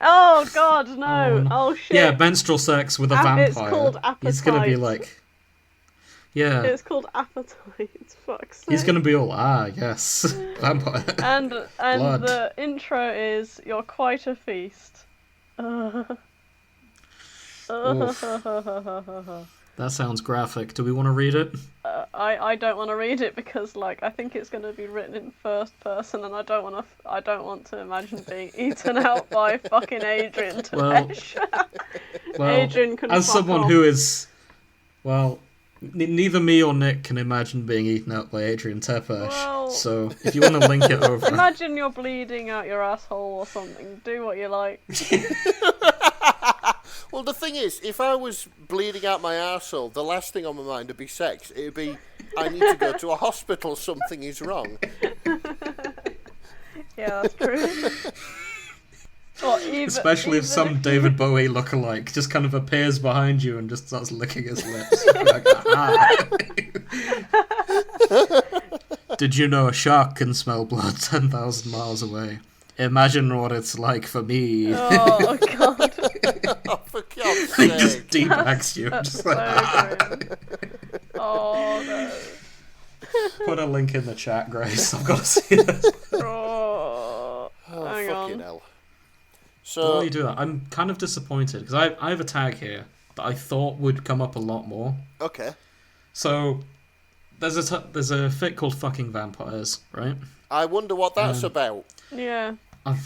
[SPEAKER 1] Oh god, no. Oh shit.
[SPEAKER 2] Yeah, menstrual sex with a vampire.
[SPEAKER 1] It's called Appetite.
[SPEAKER 2] He's gonna be like... Yeah.
[SPEAKER 1] It's called Appetite, fuck's sake.
[SPEAKER 2] He's gonna be all, yes, vampire.
[SPEAKER 1] And
[SPEAKER 2] Blood.
[SPEAKER 1] the intro is, you're quite a feast.
[SPEAKER 2] That sounds graphic. Do we want to read it?
[SPEAKER 1] I don't want to read it because I think it's going to be written in first person, and I don't want to imagine being eaten out by fucking Adrian Tepes.
[SPEAKER 2] Well,
[SPEAKER 1] Adrian can
[SPEAKER 2] as
[SPEAKER 1] fuck
[SPEAKER 2] someone
[SPEAKER 1] off.
[SPEAKER 2] who is, neither me or Nick can imagine being eaten out by Adrian Tepes.
[SPEAKER 1] Well,
[SPEAKER 2] so if you want to link it over,
[SPEAKER 1] imagine you're bleeding out your asshole or something. Do what you like.
[SPEAKER 3] Well, the thing is, if I was bleeding out my arsehole, the last thing on my mind would be sex. It would be, I need to go to a hospital, something is wrong.
[SPEAKER 1] Yeah, that's true.
[SPEAKER 2] Especially if some David Bowie lookalike just kind of appears behind you and just starts licking his lips. Like, aha. Did you know a shark can smell blood 10,000 miles away? Imagine what it's like for me.
[SPEAKER 1] Oh god.
[SPEAKER 3] Oh, for God's
[SPEAKER 2] He
[SPEAKER 3] sake.
[SPEAKER 2] just debags you.
[SPEAKER 1] That's
[SPEAKER 2] Just
[SPEAKER 1] so grim. Oh no.
[SPEAKER 2] Put a link in the chat, Grace. I've got to see this.
[SPEAKER 1] Oh, hang
[SPEAKER 3] fucking
[SPEAKER 1] on.
[SPEAKER 3] hell.
[SPEAKER 2] While
[SPEAKER 3] So,
[SPEAKER 2] you do that, I'm kind of disappointed because I have a tag here that I thought would come up a lot more.
[SPEAKER 3] okay.
[SPEAKER 2] So there's a fic called Fucking Vampires, right?
[SPEAKER 3] I wonder what that's about.
[SPEAKER 1] Yeah.
[SPEAKER 2] I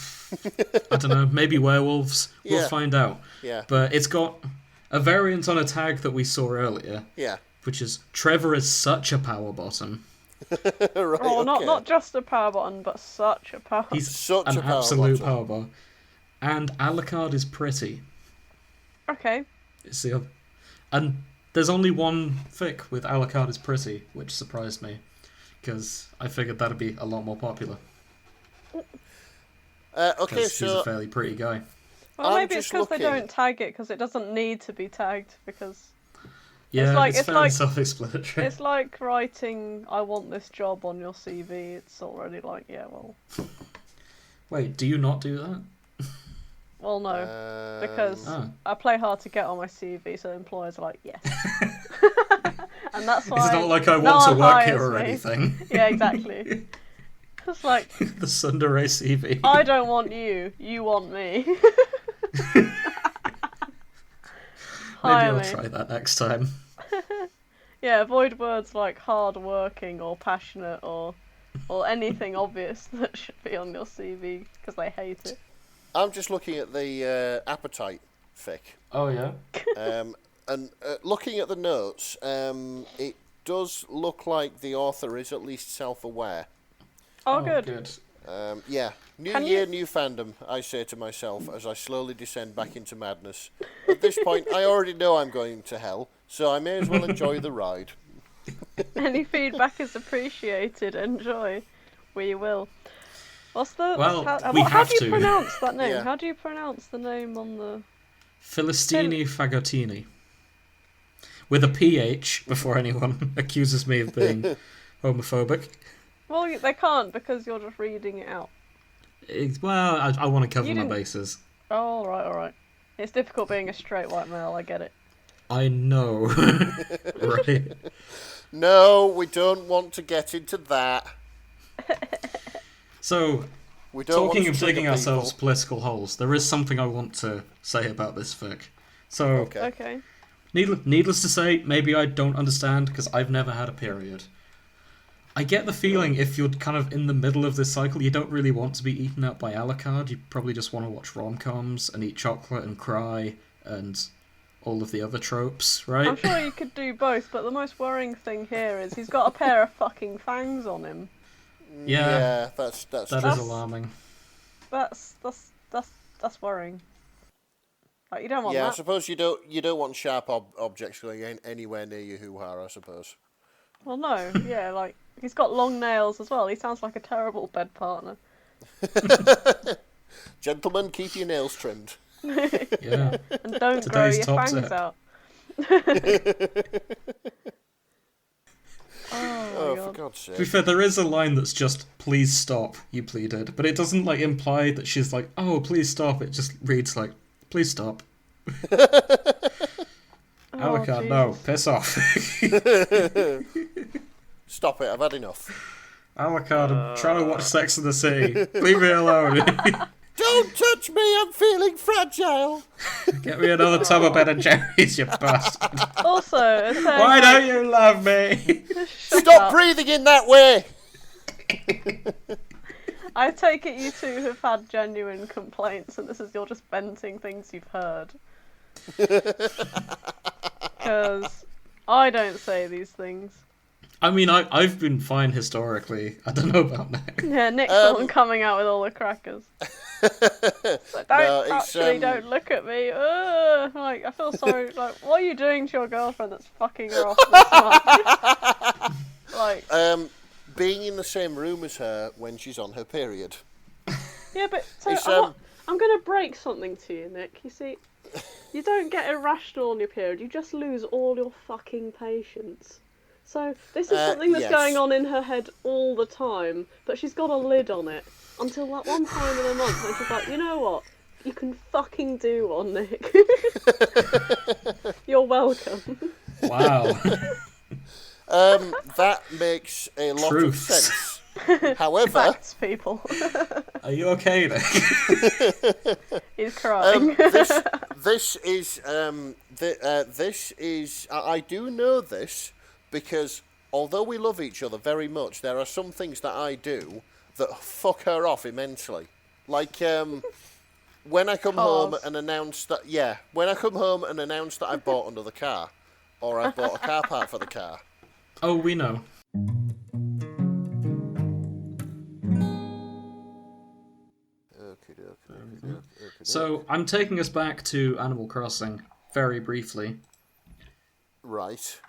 [SPEAKER 2] don't know, maybe werewolves.
[SPEAKER 3] Yeah.
[SPEAKER 2] We'll find out.
[SPEAKER 3] Yeah.
[SPEAKER 2] But it's got a variant on a tag that we saw earlier,
[SPEAKER 3] Yeah.
[SPEAKER 2] which is Trevor is such a power bottom.
[SPEAKER 3] Right,
[SPEAKER 1] Oh,
[SPEAKER 3] okay.
[SPEAKER 1] not just a power button, but such a power.
[SPEAKER 2] He's
[SPEAKER 3] Such
[SPEAKER 2] an
[SPEAKER 3] a power
[SPEAKER 2] absolute
[SPEAKER 3] bottom.
[SPEAKER 2] power bar. And Alucard is pretty.
[SPEAKER 1] Okay.
[SPEAKER 2] It's the other... And there's only one fic with Alucard is pretty, which surprised me, because I figured that'd be a lot more popular.
[SPEAKER 3] Okay,
[SPEAKER 2] Because he's
[SPEAKER 3] so
[SPEAKER 2] a fairly pretty guy.
[SPEAKER 1] Well,
[SPEAKER 3] I'm
[SPEAKER 1] maybe it's
[SPEAKER 3] just
[SPEAKER 1] because they
[SPEAKER 3] looking.
[SPEAKER 1] don't tag it because it doesn't need to be tagged because
[SPEAKER 2] Yeah,
[SPEAKER 1] like-
[SPEAKER 2] it's
[SPEAKER 1] it's
[SPEAKER 2] fairly
[SPEAKER 1] like-
[SPEAKER 2] self-explanatory.
[SPEAKER 1] it's like writing "I want this job" on your CV. It's already like, yeah,
[SPEAKER 2] Wait, do you not do that?
[SPEAKER 1] well, no, because
[SPEAKER 2] Oh.
[SPEAKER 1] I play hard to get on my CV, so employers are like, yes, and that's why.
[SPEAKER 2] It's not like I
[SPEAKER 1] no
[SPEAKER 2] want to
[SPEAKER 1] one
[SPEAKER 2] work here
[SPEAKER 1] hires
[SPEAKER 2] or
[SPEAKER 1] me.
[SPEAKER 2] anything.
[SPEAKER 1] Yeah, exactly. It's like,
[SPEAKER 2] The Sundere CV.
[SPEAKER 1] I don't want you, you want me.
[SPEAKER 2] Maybe
[SPEAKER 1] Hire
[SPEAKER 2] I'll
[SPEAKER 1] me.
[SPEAKER 2] try that next time.
[SPEAKER 1] Yeah, avoid words like hard-working or passionate or anything obvious that should be on your CV because they hate it.
[SPEAKER 3] I'm just looking at the Appetite fic.
[SPEAKER 2] Oh, yeah?
[SPEAKER 3] And looking at the notes, it does look like the author is at least self-aware.
[SPEAKER 1] Oh, good.
[SPEAKER 3] Yeah. New
[SPEAKER 1] Can
[SPEAKER 3] year,
[SPEAKER 1] you-
[SPEAKER 3] new fandom, I say to myself as I slowly descend back into madness. At this point, I already know I'm going to hell, so I may as well enjoy the ride.
[SPEAKER 1] Any feedback is appreciated. Enjoy. We will. What's the?
[SPEAKER 2] Well,
[SPEAKER 1] how,
[SPEAKER 2] we
[SPEAKER 1] how
[SPEAKER 2] have
[SPEAKER 1] do you
[SPEAKER 2] to.
[SPEAKER 1] pronounce that name?
[SPEAKER 3] Yeah.
[SPEAKER 1] How do you pronounce the name on the?
[SPEAKER 2] Filistini Fagotini. With a PH before anyone accuses me of being homophobic.
[SPEAKER 1] Well, they can't because you're just reading it out.
[SPEAKER 2] I want to cover my bases.
[SPEAKER 1] Oh, all right. It's difficult being a straight white male, I get it.
[SPEAKER 2] I know. Right.
[SPEAKER 3] No, we don't want to get into that.
[SPEAKER 2] So, talking of digging ourselves political holes, there is something I want to say about this fic. So,
[SPEAKER 1] okay.
[SPEAKER 2] Needless to say, maybe I don't understand because I've never had a period. I get the feeling if you're kind of in the middle of this cycle, you don't really want to be eaten up by Alucard. You probably just want to watch rom-coms and eat chocolate and cry and all of the other tropes, right?
[SPEAKER 1] I'm sure you could do both, but the most worrying thing here is he's got a pair of fucking fangs on him.
[SPEAKER 2] Yeah,
[SPEAKER 3] that's
[SPEAKER 2] is alarming.
[SPEAKER 1] That's worrying. Like, you don't want that.
[SPEAKER 3] Yeah, I suppose you don't want sharp objects going anywhere near your hoo-ha, I suppose.
[SPEAKER 1] Well, no, yeah, like, he's got long nails as well. He sounds like a terrible bed partner.
[SPEAKER 3] Gentlemen, keep your nails trimmed.
[SPEAKER 2] Yeah.
[SPEAKER 1] And don't grow your fangs out. Oh,
[SPEAKER 3] for God's sake.
[SPEAKER 2] To be fair, there is a line that's just, please stop, you pleaded. But it doesn't, like, imply that she's like, oh, please stop. It just reads like, please stop. Alucard, no, piss off.
[SPEAKER 3] Stop it, I've had enough.
[SPEAKER 2] Alucard, I'm trying to watch Sex and the City. Leave me alone.
[SPEAKER 3] Don't touch me, I'm feeling fragile.
[SPEAKER 2] Get me another tub of Ben and Jerry's, you bastard.
[SPEAKER 1] Also,
[SPEAKER 2] why don't you love me?
[SPEAKER 3] Stop breathing in that way.
[SPEAKER 1] I take it you two have had genuine complaints, and you're just venting things you've heard. Because I don't say these things.
[SPEAKER 2] I mean, I've been fine historically. I don't know about now.
[SPEAKER 1] Yeah, Nick's the one coming out with all the crackers. Like, don't look at me. Like, I feel sorry. Like, what are you doing to your girlfriend that's fucking her off this much? Like,
[SPEAKER 3] being in the same room as her when she's on her period.
[SPEAKER 1] Yeah, but so I'm going to break something to you, Nick. You see, you don't get irrational on your period. You just lose all your fucking patience. So this is something that's going on in her head all the time, but she's got a lid on it until that one time in a month when she's like, you know what? You can fucking do one, Nick. You're welcome.
[SPEAKER 2] Wow.
[SPEAKER 3] That makes a lot of sense. However,
[SPEAKER 1] facts, people.
[SPEAKER 2] Are you okay, Nick?
[SPEAKER 1] He's crying.
[SPEAKER 3] This is I do know this because although we love each other very much, there are some things that I do that fuck her off immensely. Like when I come home and announce that I've bought another car, or I've bought a car part for the car.
[SPEAKER 2] Oh, we know. So, I'm taking us back to Animal Crossing, very briefly.
[SPEAKER 3] Right.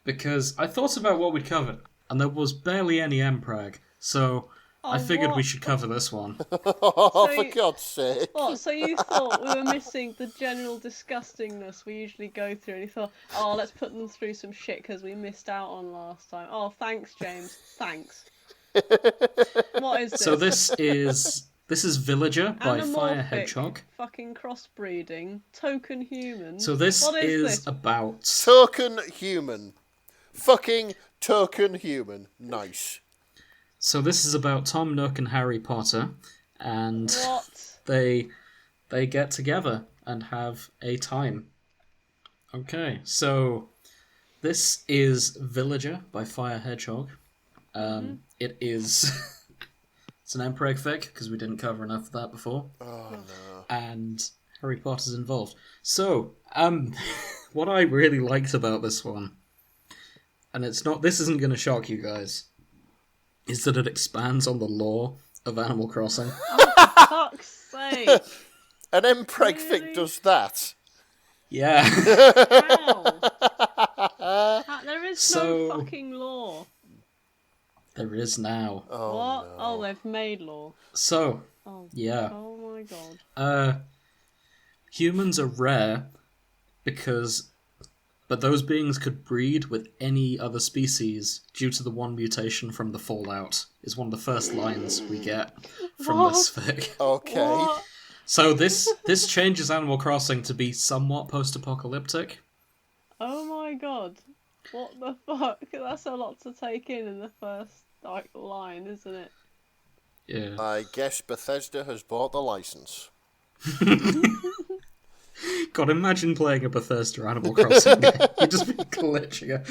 [SPEAKER 2] Because I thought about what we'd cover, and there was barely any MPreg, so I figured we should cover this one.
[SPEAKER 3] For God's sake.
[SPEAKER 1] What, so you thought we were missing the general disgustingness we usually go through, and you thought, oh, let's put them through some shit because we missed out on last time. Oh, thanks, James. Thanks. What is this?
[SPEAKER 2] So this is Villager by Fire Hedgehog.
[SPEAKER 1] Fucking crossbreeding. Token human.
[SPEAKER 2] So this is about...
[SPEAKER 3] Token human. Fucking token human. Nice.
[SPEAKER 2] So this is about Tom Nook and Harry Potter, and
[SPEAKER 1] what?
[SPEAKER 2] they get together and have a time. Okay, so this is Villager by Fire Hedgehog. It is... It's an MPreg fic, because we didn't cover enough of that before.
[SPEAKER 3] Oh, no.
[SPEAKER 2] And Harry Potter's involved. So, what I really liked about this one, and this isn't going to shock you guys, is that it expands on the lore of Animal Crossing.
[SPEAKER 1] Oh, for fuck's sake.
[SPEAKER 3] An MPreg fic does that?
[SPEAKER 2] Yeah.
[SPEAKER 1] How? There is no fucking lore.
[SPEAKER 2] There is now.
[SPEAKER 3] Oh,
[SPEAKER 1] what?
[SPEAKER 3] No.
[SPEAKER 1] Oh, they've made lore.
[SPEAKER 2] So, yeah.
[SPEAKER 1] Oh my god.
[SPEAKER 2] Humans are rare because but those beings could breed with any other species due to the one mutation from the Fallout, is one of the first lines we get from this fic.
[SPEAKER 3] Okay.
[SPEAKER 1] What?
[SPEAKER 2] So this changes Animal Crossing to be somewhat post-apocalyptic.
[SPEAKER 1] Oh my god. What the fuck? That's a lot to take in the first line, isn't it?
[SPEAKER 2] Yeah.
[SPEAKER 3] I guess Bethesda has bought the license.
[SPEAKER 2] God, imagine playing a Bethesda Animal Crossing game. You'd just be glitching.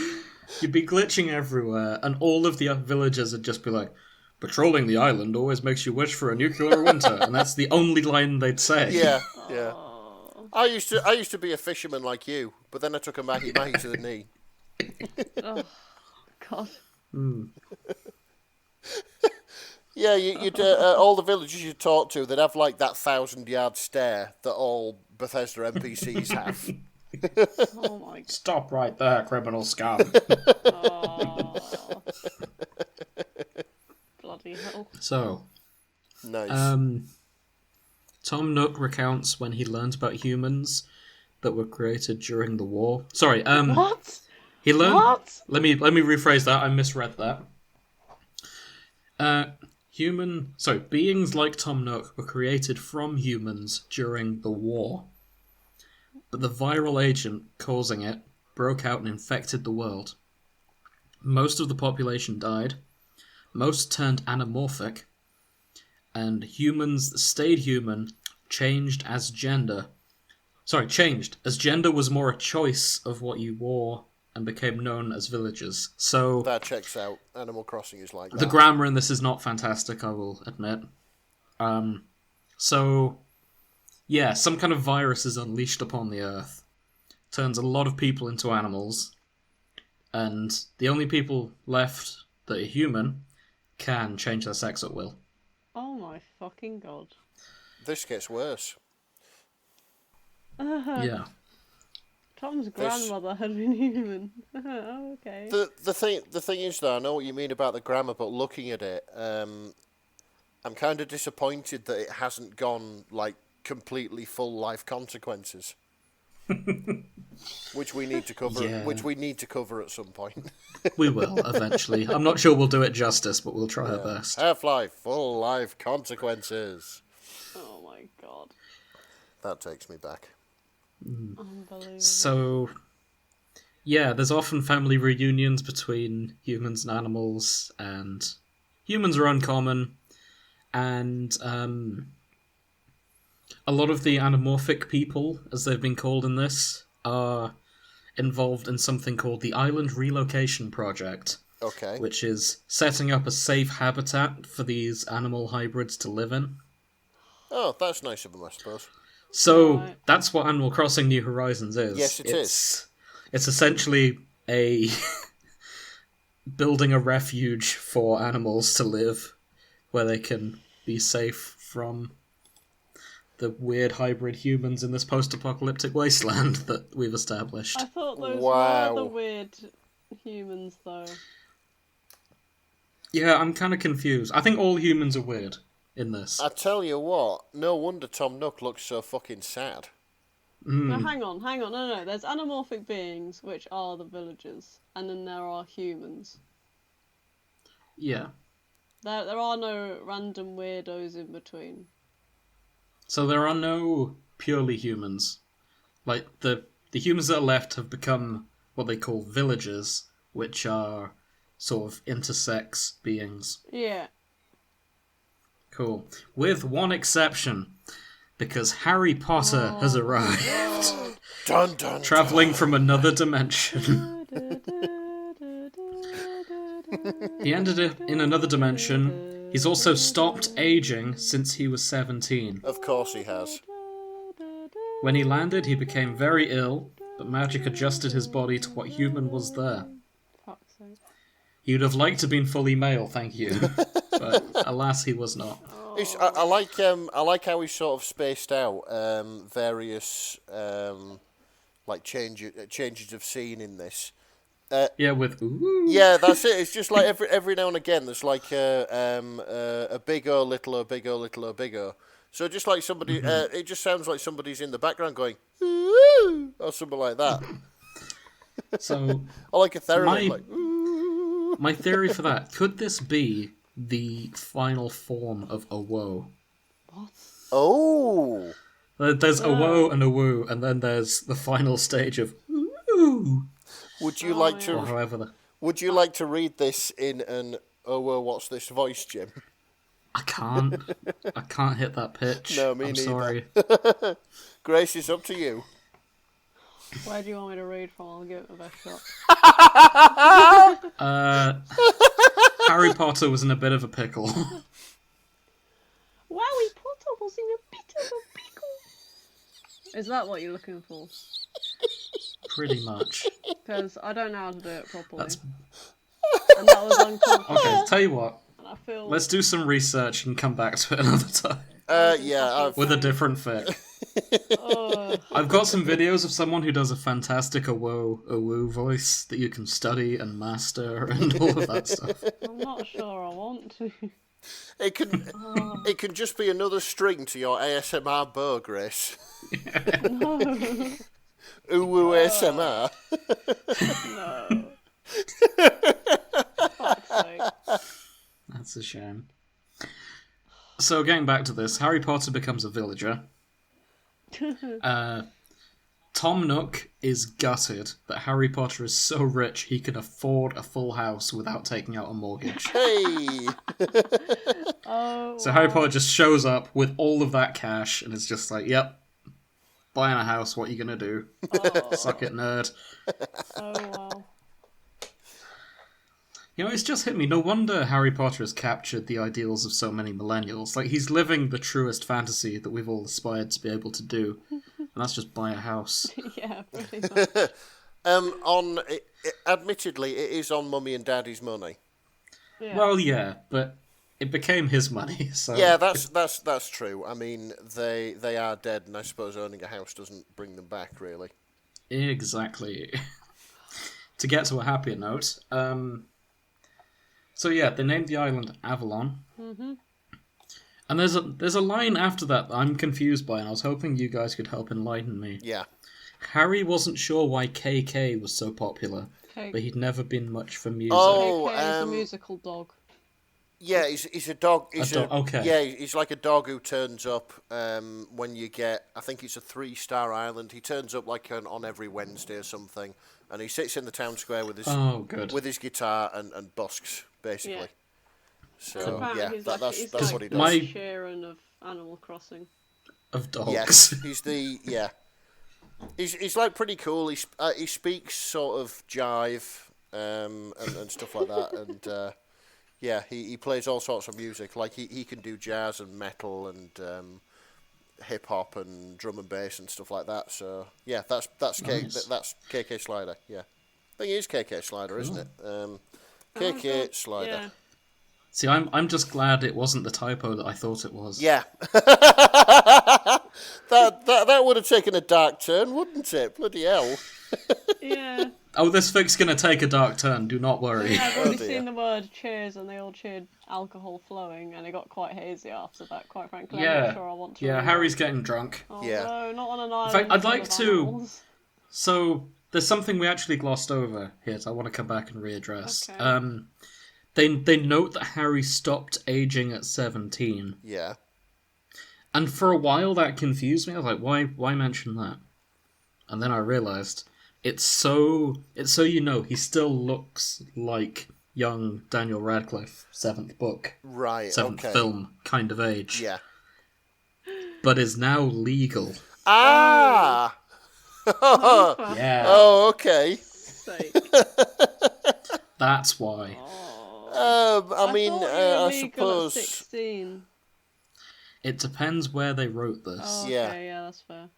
[SPEAKER 2] You'd be glitching everywhere, and all of the villagers would just be like, "Patrolling the island always makes you wish for a nuclear winter," and that's the only line they'd say.
[SPEAKER 3] Yeah.
[SPEAKER 1] Oh.
[SPEAKER 3] I used to be a fisherman like you, but then I took a mahi to the knee.
[SPEAKER 1] Oh, God.
[SPEAKER 3] Yeah, you'd all the villagers you talk to, they'd have like that 1,000-yard stare that all Bethesda NPCs have.
[SPEAKER 1] Oh my God.
[SPEAKER 2] Stop right there, criminal scum.
[SPEAKER 1] Oh. Bloody hell.
[SPEAKER 2] So,
[SPEAKER 3] Nice.
[SPEAKER 2] Tom Nook recounts when he learned about humans that were created during the war. Sorry,
[SPEAKER 1] What?
[SPEAKER 2] he learned.
[SPEAKER 1] What?
[SPEAKER 2] Let me rephrase that. I misread that. Beings like Tom Nook were created from humans during the war, but the viral agent causing it broke out and infected the world. Most of the population died. Most turned anamorphic, and humans that stayed human changed as gender. Changed as gender was more a choice of what you wore and became known as villagers. So
[SPEAKER 3] that checks out. Animal Crossing is like that.
[SPEAKER 2] The grammar in this is not fantastic, I will admit. Some kind of virus is unleashed upon the earth, turns a lot of people into animals, and the only people left that are human can change their sex at will.
[SPEAKER 1] Oh my fucking God.
[SPEAKER 3] This gets worse.
[SPEAKER 2] Yeah.
[SPEAKER 1] Tom's grandmother had been human. Oh, okay.
[SPEAKER 3] The thing is, though, I know what you mean about the grammar, but looking at it, I'm kind of disappointed that it hasn't gone like completely full life consequences, which we need to cover.
[SPEAKER 2] Yeah.
[SPEAKER 3] Which we need to cover at some point.
[SPEAKER 2] We will eventually. I'm not sure we'll do it justice, but we'll try our best.
[SPEAKER 3] Half-Life full life consequences.
[SPEAKER 1] Oh my God.
[SPEAKER 3] That takes me back.
[SPEAKER 1] Unbelievable.
[SPEAKER 2] So, yeah, there's often family reunions between humans and animals, and humans are uncommon, and a lot of the anamorphic people, as they've been called in this, are involved in something called the Island Relocation Project.
[SPEAKER 3] Okay.
[SPEAKER 2] Which is setting up a safe habitat for these animal hybrids to live in.
[SPEAKER 3] Oh, that's nice of them, I suppose.
[SPEAKER 2] So,
[SPEAKER 1] Right.
[SPEAKER 2] that's what Animal Crossing New Horizons is.
[SPEAKER 3] Yes, it is.
[SPEAKER 2] It's essentially a building a refuge for animals to live, where they can be safe from the weird hybrid humans in this post-apocalyptic wasteland that we've established.
[SPEAKER 1] I thought those
[SPEAKER 3] Wow.
[SPEAKER 1] were the weird humans, though.
[SPEAKER 2] Yeah, I'm kind of confused. I think all humans are weird in this.
[SPEAKER 3] I tell you what, no wonder Tom Nook looks so fucking sad.
[SPEAKER 1] No, hang on. No. There's anamorphic beings, which are the villagers, and then there are humans.
[SPEAKER 2] Yeah.
[SPEAKER 1] There are no random weirdos in between.
[SPEAKER 2] So there are no purely humans. Like, the humans that are left have become what they call villagers, which are sort of intersex beings.
[SPEAKER 1] Yeah.
[SPEAKER 2] Cool. With one exception, because Harry Potter has arrived,
[SPEAKER 3] Dun dun.
[SPEAKER 2] travelling from another dimension. He ended up in another dimension. He's also stopped aging since he was 17.
[SPEAKER 3] Of course he has.
[SPEAKER 2] When he landed, he became very ill, but magic adjusted his body to what human was there.
[SPEAKER 1] Fuck's sake.
[SPEAKER 2] He would have liked to have been fully male, thank you, but alas, he was not.
[SPEAKER 3] I like how he's sort of spaced out various like changes of scene in this.
[SPEAKER 2] Yeah, with ooh.
[SPEAKER 3] Yeah, that's it. It's just like every now and again there's like a big O, little O, big O, little O, big O. So just like somebody, it just sounds like somebody's in the background going ooh, or something like that.
[SPEAKER 2] So,
[SPEAKER 3] I like a theremin.
[SPEAKER 2] My theory for that, could this be the final form of a woe?
[SPEAKER 1] What?
[SPEAKER 3] Oh!
[SPEAKER 2] There's a woe and a woo, and then there's the final stage of woo.
[SPEAKER 3] Would you like to?
[SPEAKER 2] Or however
[SPEAKER 3] Would you like to read this in an "Oh well, what's this voice, Jim"?
[SPEAKER 2] I can't hit that pitch.
[SPEAKER 3] No, me
[SPEAKER 2] I'm
[SPEAKER 3] neither.
[SPEAKER 2] sorry.
[SPEAKER 3] Grace, it's up to you.
[SPEAKER 1] Where do you want me to read from? I'll give it my best shot.
[SPEAKER 2] Harry Potter was in a bit of a pickle.
[SPEAKER 1] Wowie Potter was in a bit of a pickle. Is that what you're looking for?
[SPEAKER 2] Pretty much.
[SPEAKER 1] Because I don't know how to do it properly.
[SPEAKER 2] That's...
[SPEAKER 1] And that was uncomfortable.
[SPEAKER 2] Okay, tell you what.
[SPEAKER 1] And I feel...
[SPEAKER 2] Let's do some research and come back to it another time.
[SPEAKER 3] With
[SPEAKER 2] a different fic. I've got some videos of someone who does a fantastic a woo voice that you can study and master and all of that stuff.
[SPEAKER 1] I'm not sure I want to.
[SPEAKER 3] It can just be another string to your ASMR bow, Grace.
[SPEAKER 1] No.
[SPEAKER 3] Ooh ASMR.
[SPEAKER 1] No. Fuck's sake.
[SPEAKER 2] That's a shame. So getting back to this, Harry Potter becomes a villager. Tom Nook is gutted that Harry Potter is so rich he can afford a full house without taking out a mortgage.
[SPEAKER 3] Hey!
[SPEAKER 2] So Harry Potter just shows up with all of that cash and is just like, yep, buying a house, what are you going to do? Suck it, nerd.
[SPEAKER 1] Oh, wow.
[SPEAKER 2] You know, it's just hit me. No wonder Harry Potter has captured the ideals of so many millennials. Like, he's living the truest fantasy that we've all aspired to be able to do. And that's just buy a house.
[SPEAKER 1] Yeah, pretty much.
[SPEAKER 3] Admittedly, it is on Mummy and Daddy's money.
[SPEAKER 1] Yeah.
[SPEAKER 2] Well, yeah, but it became his money, so...
[SPEAKER 3] Yeah, that's true. I mean, they are dead, and I suppose owning a house doesn't bring them back, really.
[SPEAKER 2] Exactly. To get to a happier note, so yeah, they named the island Avalon. Mm-hmm. And there's a line after that I'm confused by, and I was hoping you guys could help enlighten me.
[SPEAKER 3] Yeah.
[SPEAKER 2] Harry wasn't sure why KK was so popular, but he'd never been much for music.
[SPEAKER 3] Oh,
[SPEAKER 1] KK is a musical dog.
[SPEAKER 3] Yeah, he's a dog.
[SPEAKER 2] Okay.
[SPEAKER 3] Yeah, he's like a dog who turns up when you get, I think it's a 3-star island. He turns up like on every Wednesday or something, and he sits in the town square with his guitar and busks, basically. Yeah. So yeah, that's what he does.
[SPEAKER 1] My Sharon of Animal Crossing.
[SPEAKER 2] Of dogs.
[SPEAKER 3] Yes, he's like pretty cool. He speaks sort of jive and stuff like that, and. Yeah, he plays all sorts of music. Like he can do jazz and metal and hip hop and drum and bass and stuff like that. So yeah, that's
[SPEAKER 2] nice.
[SPEAKER 3] That's KK Slider. Yeah, I think it is KK Slider, isn't it? KK Slider.
[SPEAKER 1] Yeah.
[SPEAKER 2] See, I'm just glad it wasn't the typo that I thought it was.
[SPEAKER 3] Yeah, that would have taken a dark turn, wouldn't it? Bloody hell.
[SPEAKER 1] Yeah.
[SPEAKER 2] Oh, this fic's going to take a dark turn, do not worry.
[SPEAKER 1] Yeah, I've already seen the word cheers, and they all cheered alcohol flowing, and it got quite hazy after that, quite frankly. I'm not sure I want to.
[SPEAKER 2] Yeah, Harry's getting drunk.
[SPEAKER 1] Oh,
[SPEAKER 3] yeah.
[SPEAKER 1] No, not on an island.
[SPEAKER 2] In fact, I'd like to...
[SPEAKER 1] Animals.
[SPEAKER 2] So, there's something we actually glossed over here, so I want to come back and readdress.
[SPEAKER 1] Okay.
[SPEAKER 2] They note that Harry stopped aging at 17.
[SPEAKER 3] Yeah.
[SPEAKER 2] And for a while that confused me. I was like, why mention that? And then I realised... It's so you know, he still looks like young Daniel Radcliffe, 7th book.
[SPEAKER 3] Right,
[SPEAKER 2] 7th film kind of age.
[SPEAKER 3] Yeah.
[SPEAKER 2] But is now legal.
[SPEAKER 3] Ah!
[SPEAKER 2] Yeah.
[SPEAKER 3] Oh, okay.
[SPEAKER 2] That's why.
[SPEAKER 3] I suppose...
[SPEAKER 1] 16.
[SPEAKER 2] It depends where they wrote this.
[SPEAKER 1] Oh, okay, yeah, that's fair.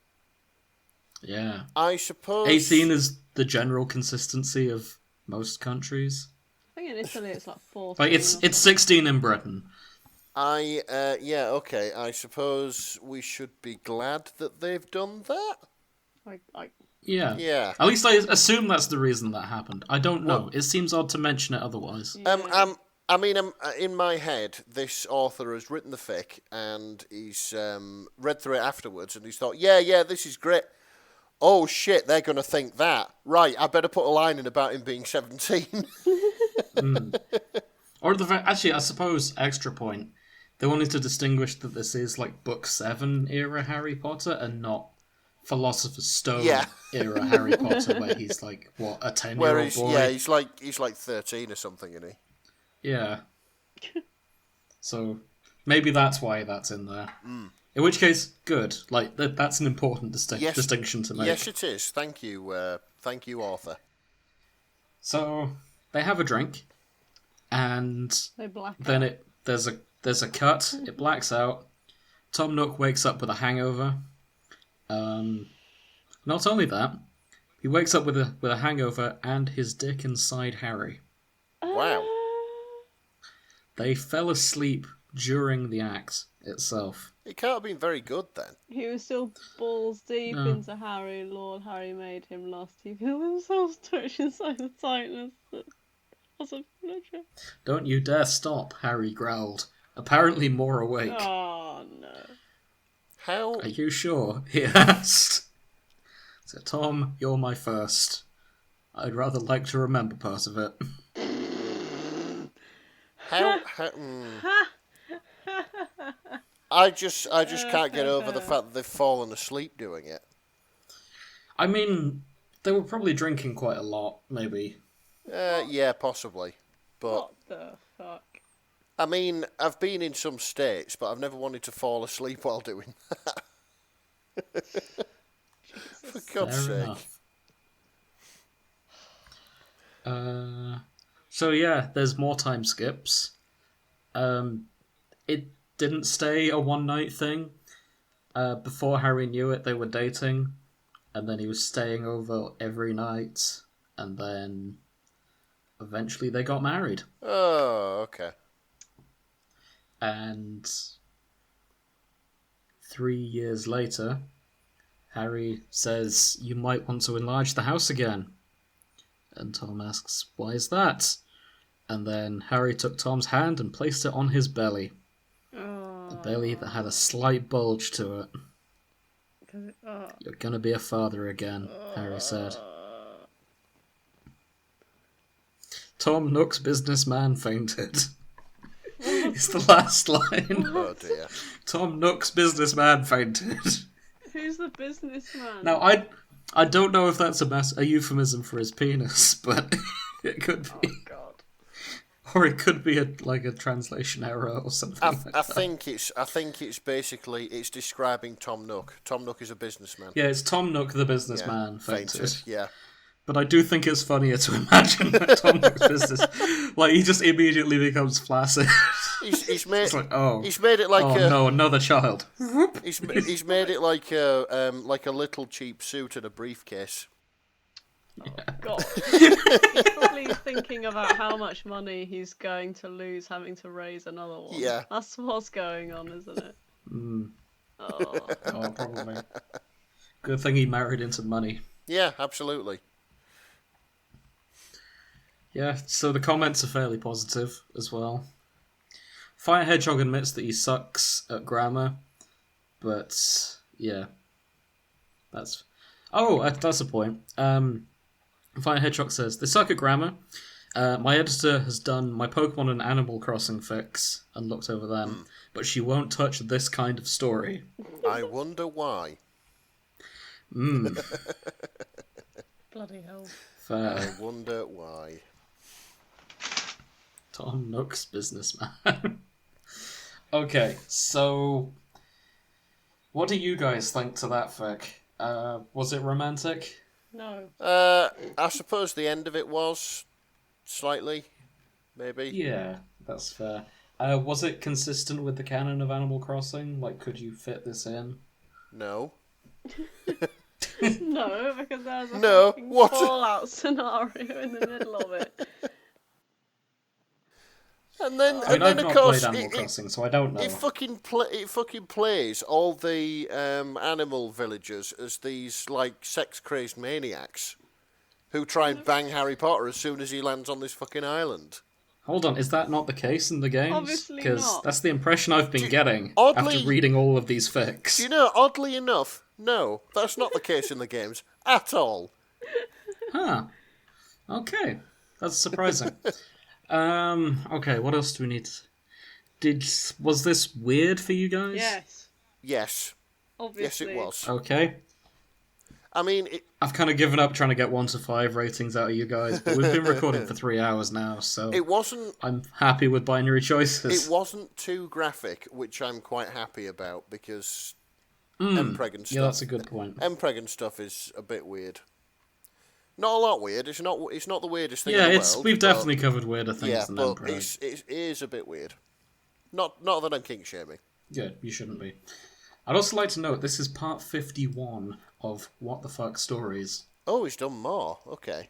[SPEAKER 2] Yeah.
[SPEAKER 3] I suppose...
[SPEAKER 2] 18 is the general consistency of most countries.
[SPEAKER 1] I think in Italy it's like 14.
[SPEAKER 2] Like it's 16 in Britain.
[SPEAKER 3] Okay. I suppose we should be glad that they've done that.
[SPEAKER 2] Yeah.
[SPEAKER 3] Yeah.
[SPEAKER 2] At least I assume that's the reason that happened. I don't know. Well, it seems odd to mention it otherwise.
[SPEAKER 1] Yeah.
[SPEAKER 3] In my head, this author has written the fic and he's read through it afterwards and he's thought, yeah, this is great. oh shit, they're going to think that. Right, I better put a line in about him being 17.
[SPEAKER 2] Or actually, I suppose, extra point, they wanted to distinguish that this is like Book 7 era Harry Potter and not Philosopher's Stone era Harry Potter, where he's like, what, a 10-year-old boy?
[SPEAKER 3] Yeah, he's like 13 or something, isn't he?
[SPEAKER 2] Yeah. So maybe that's why that's in there. In which case, good. Like that's an important distinction to make.
[SPEAKER 3] Yes, it is. Thank you, Arthur.
[SPEAKER 2] So they have a drink, and
[SPEAKER 1] then
[SPEAKER 2] there's a cut. It blacks out. Tom Nook wakes up with a hangover. Not only that, he wakes up with a hangover and his dick inside Harry.
[SPEAKER 3] Wow.
[SPEAKER 2] They fell asleep during the act itself.
[SPEAKER 3] It can't have been very good then.
[SPEAKER 1] He was still balls deep into Harry. Lord Harry made him lust. He feel himself touch inside the tightness that was a pleasure.
[SPEAKER 2] Don't you dare stop, Harry growled, apparently more awake.
[SPEAKER 1] Oh, no.
[SPEAKER 3] How?
[SPEAKER 2] Are you sure? He asked. So, Tom, you're my first. I'd rather like to remember part of it.
[SPEAKER 3] How I just can't get over the fact that they've fallen asleep doing it.
[SPEAKER 2] I mean, they were probably drinking quite a lot, maybe.
[SPEAKER 3] Yeah, possibly. But
[SPEAKER 1] what the fuck?
[SPEAKER 3] I mean, I've been in some states, but I've never wanted to fall asleep while doing that. For God's sake.
[SPEAKER 2] So yeah, there's more time skips. It didn't stay a one-night thing. Before Harry knew it, they were dating, and then he was staying over every night, and then eventually they got married.
[SPEAKER 3] Oh, okay.
[SPEAKER 2] And 3 years later, Harry says, "You might want to enlarge the house again." And Tom asks, "Why is that?" And then Harry took Tom's hand and placed it on his belly. A belly that had a slight bulge to it. "You're gonna be a father again," Harry said. Tom Nook's businessman fainted. It's the last line.
[SPEAKER 3] Oh dear.
[SPEAKER 2] Tom Nook's businessman fainted.
[SPEAKER 1] Who's the businessman?
[SPEAKER 2] Now, I don't know if that's a euphemism for his penis, but it could be.
[SPEAKER 1] Oh, God.
[SPEAKER 2] Or it could be a translation error or something.
[SPEAKER 3] I think it's basically it's describing Tom Nook. Tom Nook is a businessman.
[SPEAKER 2] Yeah, it's Tom Nook the businessman fainted.
[SPEAKER 3] Yeah.
[SPEAKER 2] But I do think it's funnier to imagine that Tom Nook's business, like, he just immediately becomes flaccid.
[SPEAKER 3] He's made
[SPEAKER 2] it's like,
[SPEAKER 3] he's made it like
[SPEAKER 2] no, another child.
[SPEAKER 3] He's made it like a little cheap suit and a briefcase.
[SPEAKER 1] Oh, God. He's probably thinking about how much money he's going to lose having to raise another one.
[SPEAKER 3] Yeah.
[SPEAKER 1] That's what's going on, isn't it?
[SPEAKER 2] Oh, probably. Good thing he married into money.
[SPEAKER 3] Yeah, absolutely.
[SPEAKER 2] Yeah, so the comments are fairly positive as well. Fire Hedgehog admits that he sucks at grammar, but yeah, that's a point. Fire Hedgehog says, "They suck at grammar. My editor has done my Pokemon and Animal Crossing fix and looked over them, but she won't touch this kind of story."
[SPEAKER 3] I wonder why.
[SPEAKER 1] Bloody hell.
[SPEAKER 2] Fair.
[SPEAKER 3] I wonder why.
[SPEAKER 2] Tom Nook's businessman. Okay, so what do you guys think to that fic? Was it romantic?
[SPEAKER 1] No.
[SPEAKER 3] I suppose the end of it was slightly, maybe.
[SPEAKER 2] Yeah, that's fair. Was it consistent with the canon of Animal Crossing? Like, could you fit this in?
[SPEAKER 3] No.
[SPEAKER 1] No, because there's a fucking Fallout scenario in the middle of it.
[SPEAKER 3] And then,
[SPEAKER 2] I've not played Animal Crossing, so I don't know.
[SPEAKER 3] It fucking plays all the animal villagers as these like sex-crazed maniacs who try and bang Harry Potter as soon as he lands on this fucking island.
[SPEAKER 2] Hold on, is that not the case in the games?
[SPEAKER 1] Obviously
[SPEAKER 2] Because
[SPEAKER 1] not.
[SPEAKER 2] that's the impression I've been getting after reading all of these fics.
[SPEAKER 3] Do you know, oddly enough, No, that's not the case in the games at all.
[SPEAKER 2] Huh. Okay. That's surprising. Okay, what else do we need? Was this weird for you guys?
[SPEAKER 1] Yes.
[SPEAKER 3] Yes.
[SPEAKER 1] Obviously.
[SPEAKER 3] Yes, it was.
[SPEAKER 2] Okay.
[SPEAKER 3] I mean...
[SPEAKER 2] I've kind of given up trying to get 1 to 5 ratings out of you guys, but we've been recording for 3 hours now, so...
[SPEAKER 3] It wasn't...
[SPEAKER 2] I'm happy with binary choices.
[SPEAKER 3] It wasn't too graphic, which I'm quite happy about, because... Mpreg and stuff.
[SPEAKER 2] Yeah, that's a good point.
[SPEAKER 3] Mpreg and stuff is a bit weird. Not a lot weird. It's not the weirdest thing in the world.
[SPEAKER 2] We've definitely covered weirder things than
[SPEAKER 3] but
[SPEAKER 2] Mpreg.
[SPEAKER 3] it is a bit weird. Not that I'm kink shaming.
[SPEAKER 2] Yeah, you shouldn't be. I'd also like to note, this is part 51 of What the Fuck Stories.
[SPEAKER 3] Oh, he's done more. Okay.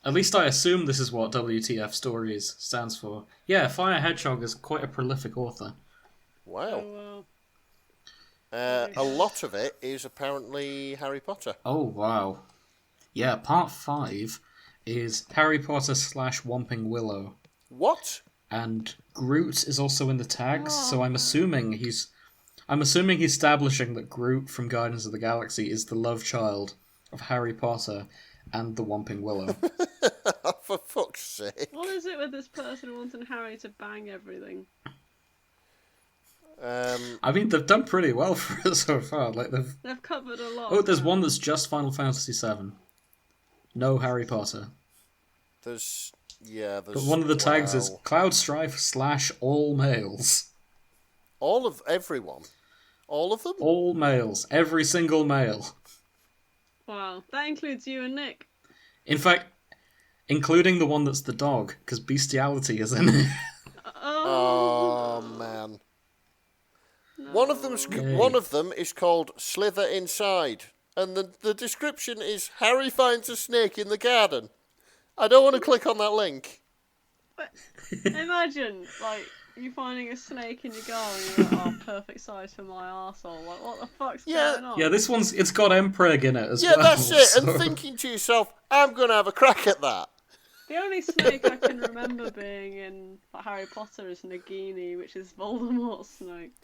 [SPEAKER 2] At least I assume this is what WTF Stories stands for. Yeah, Fire Hedgehog is quite a prolific author.
[SPEAKER 3] Wow.
[SPEAKER 1] Oh,
[SPEAKER 3] A lot of it is apparently Harry Potter.
[SPEAKER 2] Oh, wow. Yeah, part 5 is Harry Potter / Whomping Willow.
[SPEAKER 3] What?
[SPEAKER 2] And Groot is also in the tags, so I'm assuming he's establishing that Groot from Guardians of the Galaxy is the love child of Harry Potter and the Whomping Willow.
[SPEAKER 3] For fuck's sake.
[SPEAKER 1] what is it with this person wanting Harry to bang everything?
[SPEAKER 2] I mean, they've done pretty well for it so far. Like
[SPEAKER 1] They've covered a lot.
[SPEAKER 2] Oh, there's one that's just Final Fantasy VII. No Harry Potter. But one of the tags is Cloud Strife / all males.
[SPEAKER 3] All of everyone? All of them?
[SPEAKER 2] All males. Every single male.
[SPEAKER 1] Wow, that includes you and Nick.
[SPEAKER 2] In fact, including the one that's the dog, because bestiality is in it.
[SPEAKER 3] Oh, man.
[SPEAKER 1] No.
[SPEAKER 3] One of them is called Slither Inside, and the description is Harry finds a snake in the garden. I don't want to click on that link.
[SPEAKER 1] But imagine, like, you finding a snake in your garden and you're like, oh, perfect size for my arsehole. Like, what the fuck's going on?
[SPEAKER 2] Yeah, this one's, it's got Mpreg in it as well.
[SPEAKER 3] Yeah, that's it.
[SPEAKER 2] So.
[SPEAKER 3] And thinking to yourself, I'm going to have a crack at that.
[SPEAKER 1] The only snake I can remember being in Harry Potter is Nagini, which is Voldemort's snake.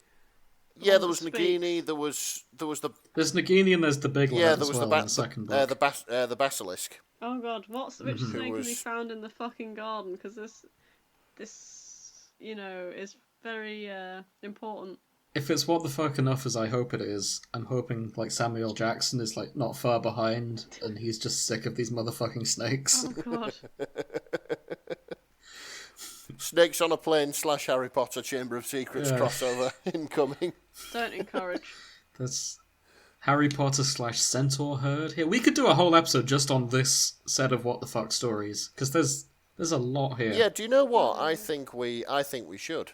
[SPEAKER 3] Yeah, there was Nagini, there was the...
[SPEAKER 2] There's Nagini and there's the big one as well in the second book.
[SPEAKER 3] The basilisk.
[SPEAKER 1] Oh god, which snake has he found in the fucking garden? Because this, you know, is very important.
[SPEAKER 2] If it's what the fuck enough as I hope it is, I'm hoping like Samuel Jackson is like not far behind and he's just sick of these motherfucking snakes.
[SPEAKER 1] Oh god.
[SPEAKER 3] Snakes on a Plane / Harry Potter Chamber of Secrets crossover incoming.
[SPEAKER 1] Don't encourage.
[SPEAKER 2] That's Harry Potter / Centaur Herd. Here, we could do a whole episode just on this set of What the Fuck Stories, because there's a lot here.
[SPEAKER 3] Yeah, do you know what? I think we should.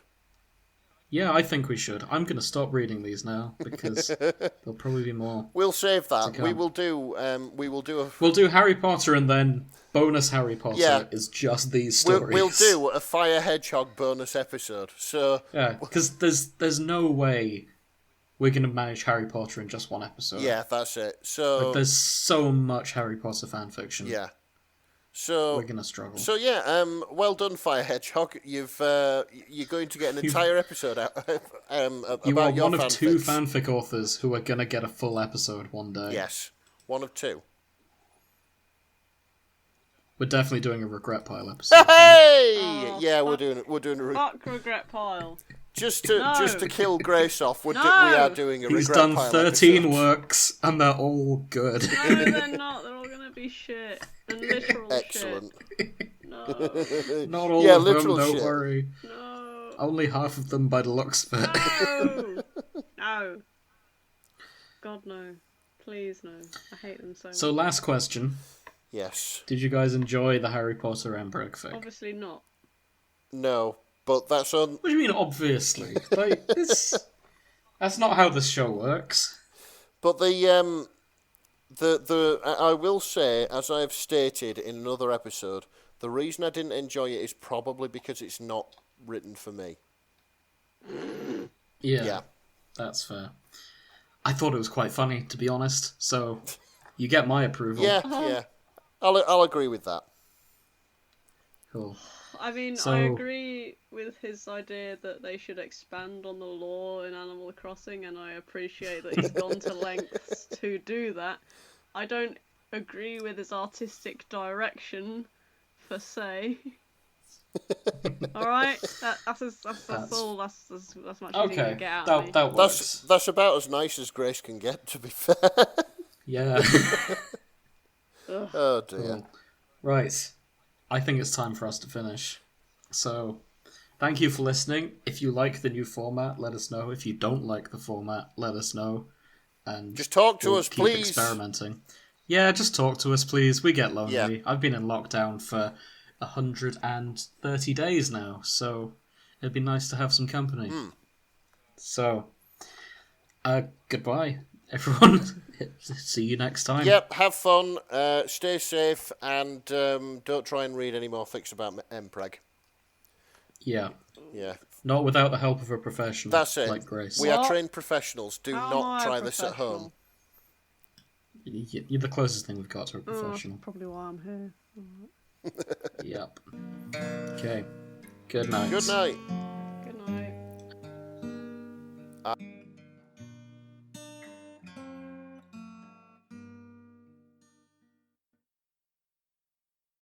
[SPEAKER 2] Yeah, I think we should. I'm going to stop reading these now because there'll probably be more.
[SPEAKER 3] We'll save that. We'll
[SPEAKER 2] do Harry Potter and then bonus Harry Potter is just these stories.
[SPEAKER 3] We'll do a Fire Hedgehog bonus episode. So
[SPEAKER 2] yeah, because there's no way we're going to manage Harry Potter in just one episode.
[SPEAKER 3] Yeah, that's it. So
[SPEAKER 2] there's so much Harry Potter fan fiction.
[SPEAKER 3] Yeah. So
[SPEAKER 2] we're gonna struggle.
[SPEAKER 3] So yeah, well done, Fire Hedgehog. You're going to get an entire episode out.
[SPEAKER 2] You are one of two
[SPEAKER 3] fanfics.
[SPEAKER 2] fanfic authors who are gonna get a full episode one day.
[SPEAKER 3] Yes, one of two.
[SPEAKER 2] We're definitely doing a regret pile episode.
[SPEAKER 3] Hey!
[SPEAKER 1] Oh,
[SPEAKER 3] yeah, we're doing a
[SPEAKER 1] fuck regret pile.
[SPEAKER 3] Just to kill Grace off. We are doing a
[SPEAKER 2] He's
[SPEAKER 3] regret pile.
[SPEAKER 2] He's done 13
[SPEAKER 3] episode.
[SPEAKER 2] works and they're all good.
[SPEAKER 1] No, they're not. They're all gonna be shit and literal
[SPEAKER 3] Excellent.
[SPEAKER 1] shit. No.
[SPEAKER 2] Not all of them.
[SPEAKER 3] literal
[SPEAKER 2] Don't
[SPEAKER 3] shit.
[SPEAKER 2] worry.
[SPEAKER 1] No.
[SPEAKER 2] Only half of them by the looks of it.
[SPEAKER 1] No. No. God no. Please no. I hate them so much.
[SPEAKER 2] So last question.
[SPEAKER 3] Yes.
[SPEAKER 2] Did you guys enjoy the Harry Potter Mpreg fic?
[SPEAKER 1] Obviously not.
[SPEAKER 3] No, but that's on.
[SPEAKER 2] What do you mean, obviously? Like, that's not how this show works.
[SPEAKER 3] But the I will say, as I've stated in another episode, the reason I didn't enjoy it is probably because it's not written for me.
[SPEAKER 2] Yeah. That's fair. I thought it was quite funny, to be honest. So, you get my approval.
[SPEAKER 3] Yeah. I'll agree with that.
[SPEAKER 2] Cool.
[SPEAKER 1] I mean, I agree with his idea that they should expand on the law in Animal Crossing, and I appreciate that he's gone to lengths to do that. I don't agree with his artistic direction, per se. Alright? That's all. That's much as you can get out of me.
[SPEAKER 2] That works.
[SPEAKER 3] That's about as nice as Grace can get, to be fair.
[SPEAKER 2] Yeah.
[SPEAKER 3] Oh dear.
[SPEAKER 2] Cool. Right. I think it's time for us to finish. So, thank you for listening. If you like the new format, let us know. If you don't like the format, let us know. And
[SPEAKER 3] just talk to us,
[SPEAKER 2] keep
[SPEAKER 3] please.
[SPEAKER 2] Experimenting. Yeah, just talk to us, please. We get lonely.
[SPEAKER 3] Yeah.
[SPEAKER 2] I've been in lockdown for 130 days now, so it'd be nice to have some company. So, goodbye, everyone. See you next time.
[SPEAKER 3] Yep, have fun, stay safe, and don't try and read any more fics about Mpreg.
[SPEAKER 2] Yeah.
[SPEAKER 3] Yeah.
[SPEAKER 2] Not without the help of a professional.
[SPEAKER 3] That's it.
[SPEAKER 2] Like Grace.
[SPEAKER 3] We are trained professionals. Do
[SPEAKER 1] How
[SPEAKER 3] not try this at home.
[SPEAKER 2] You're the closest thing we've got to a professional.
[SPEAKER 1] Probably why I'm here.
[SPEAKER 2] Yep. Okay. Good night.
[SPEAKER 3] Good night.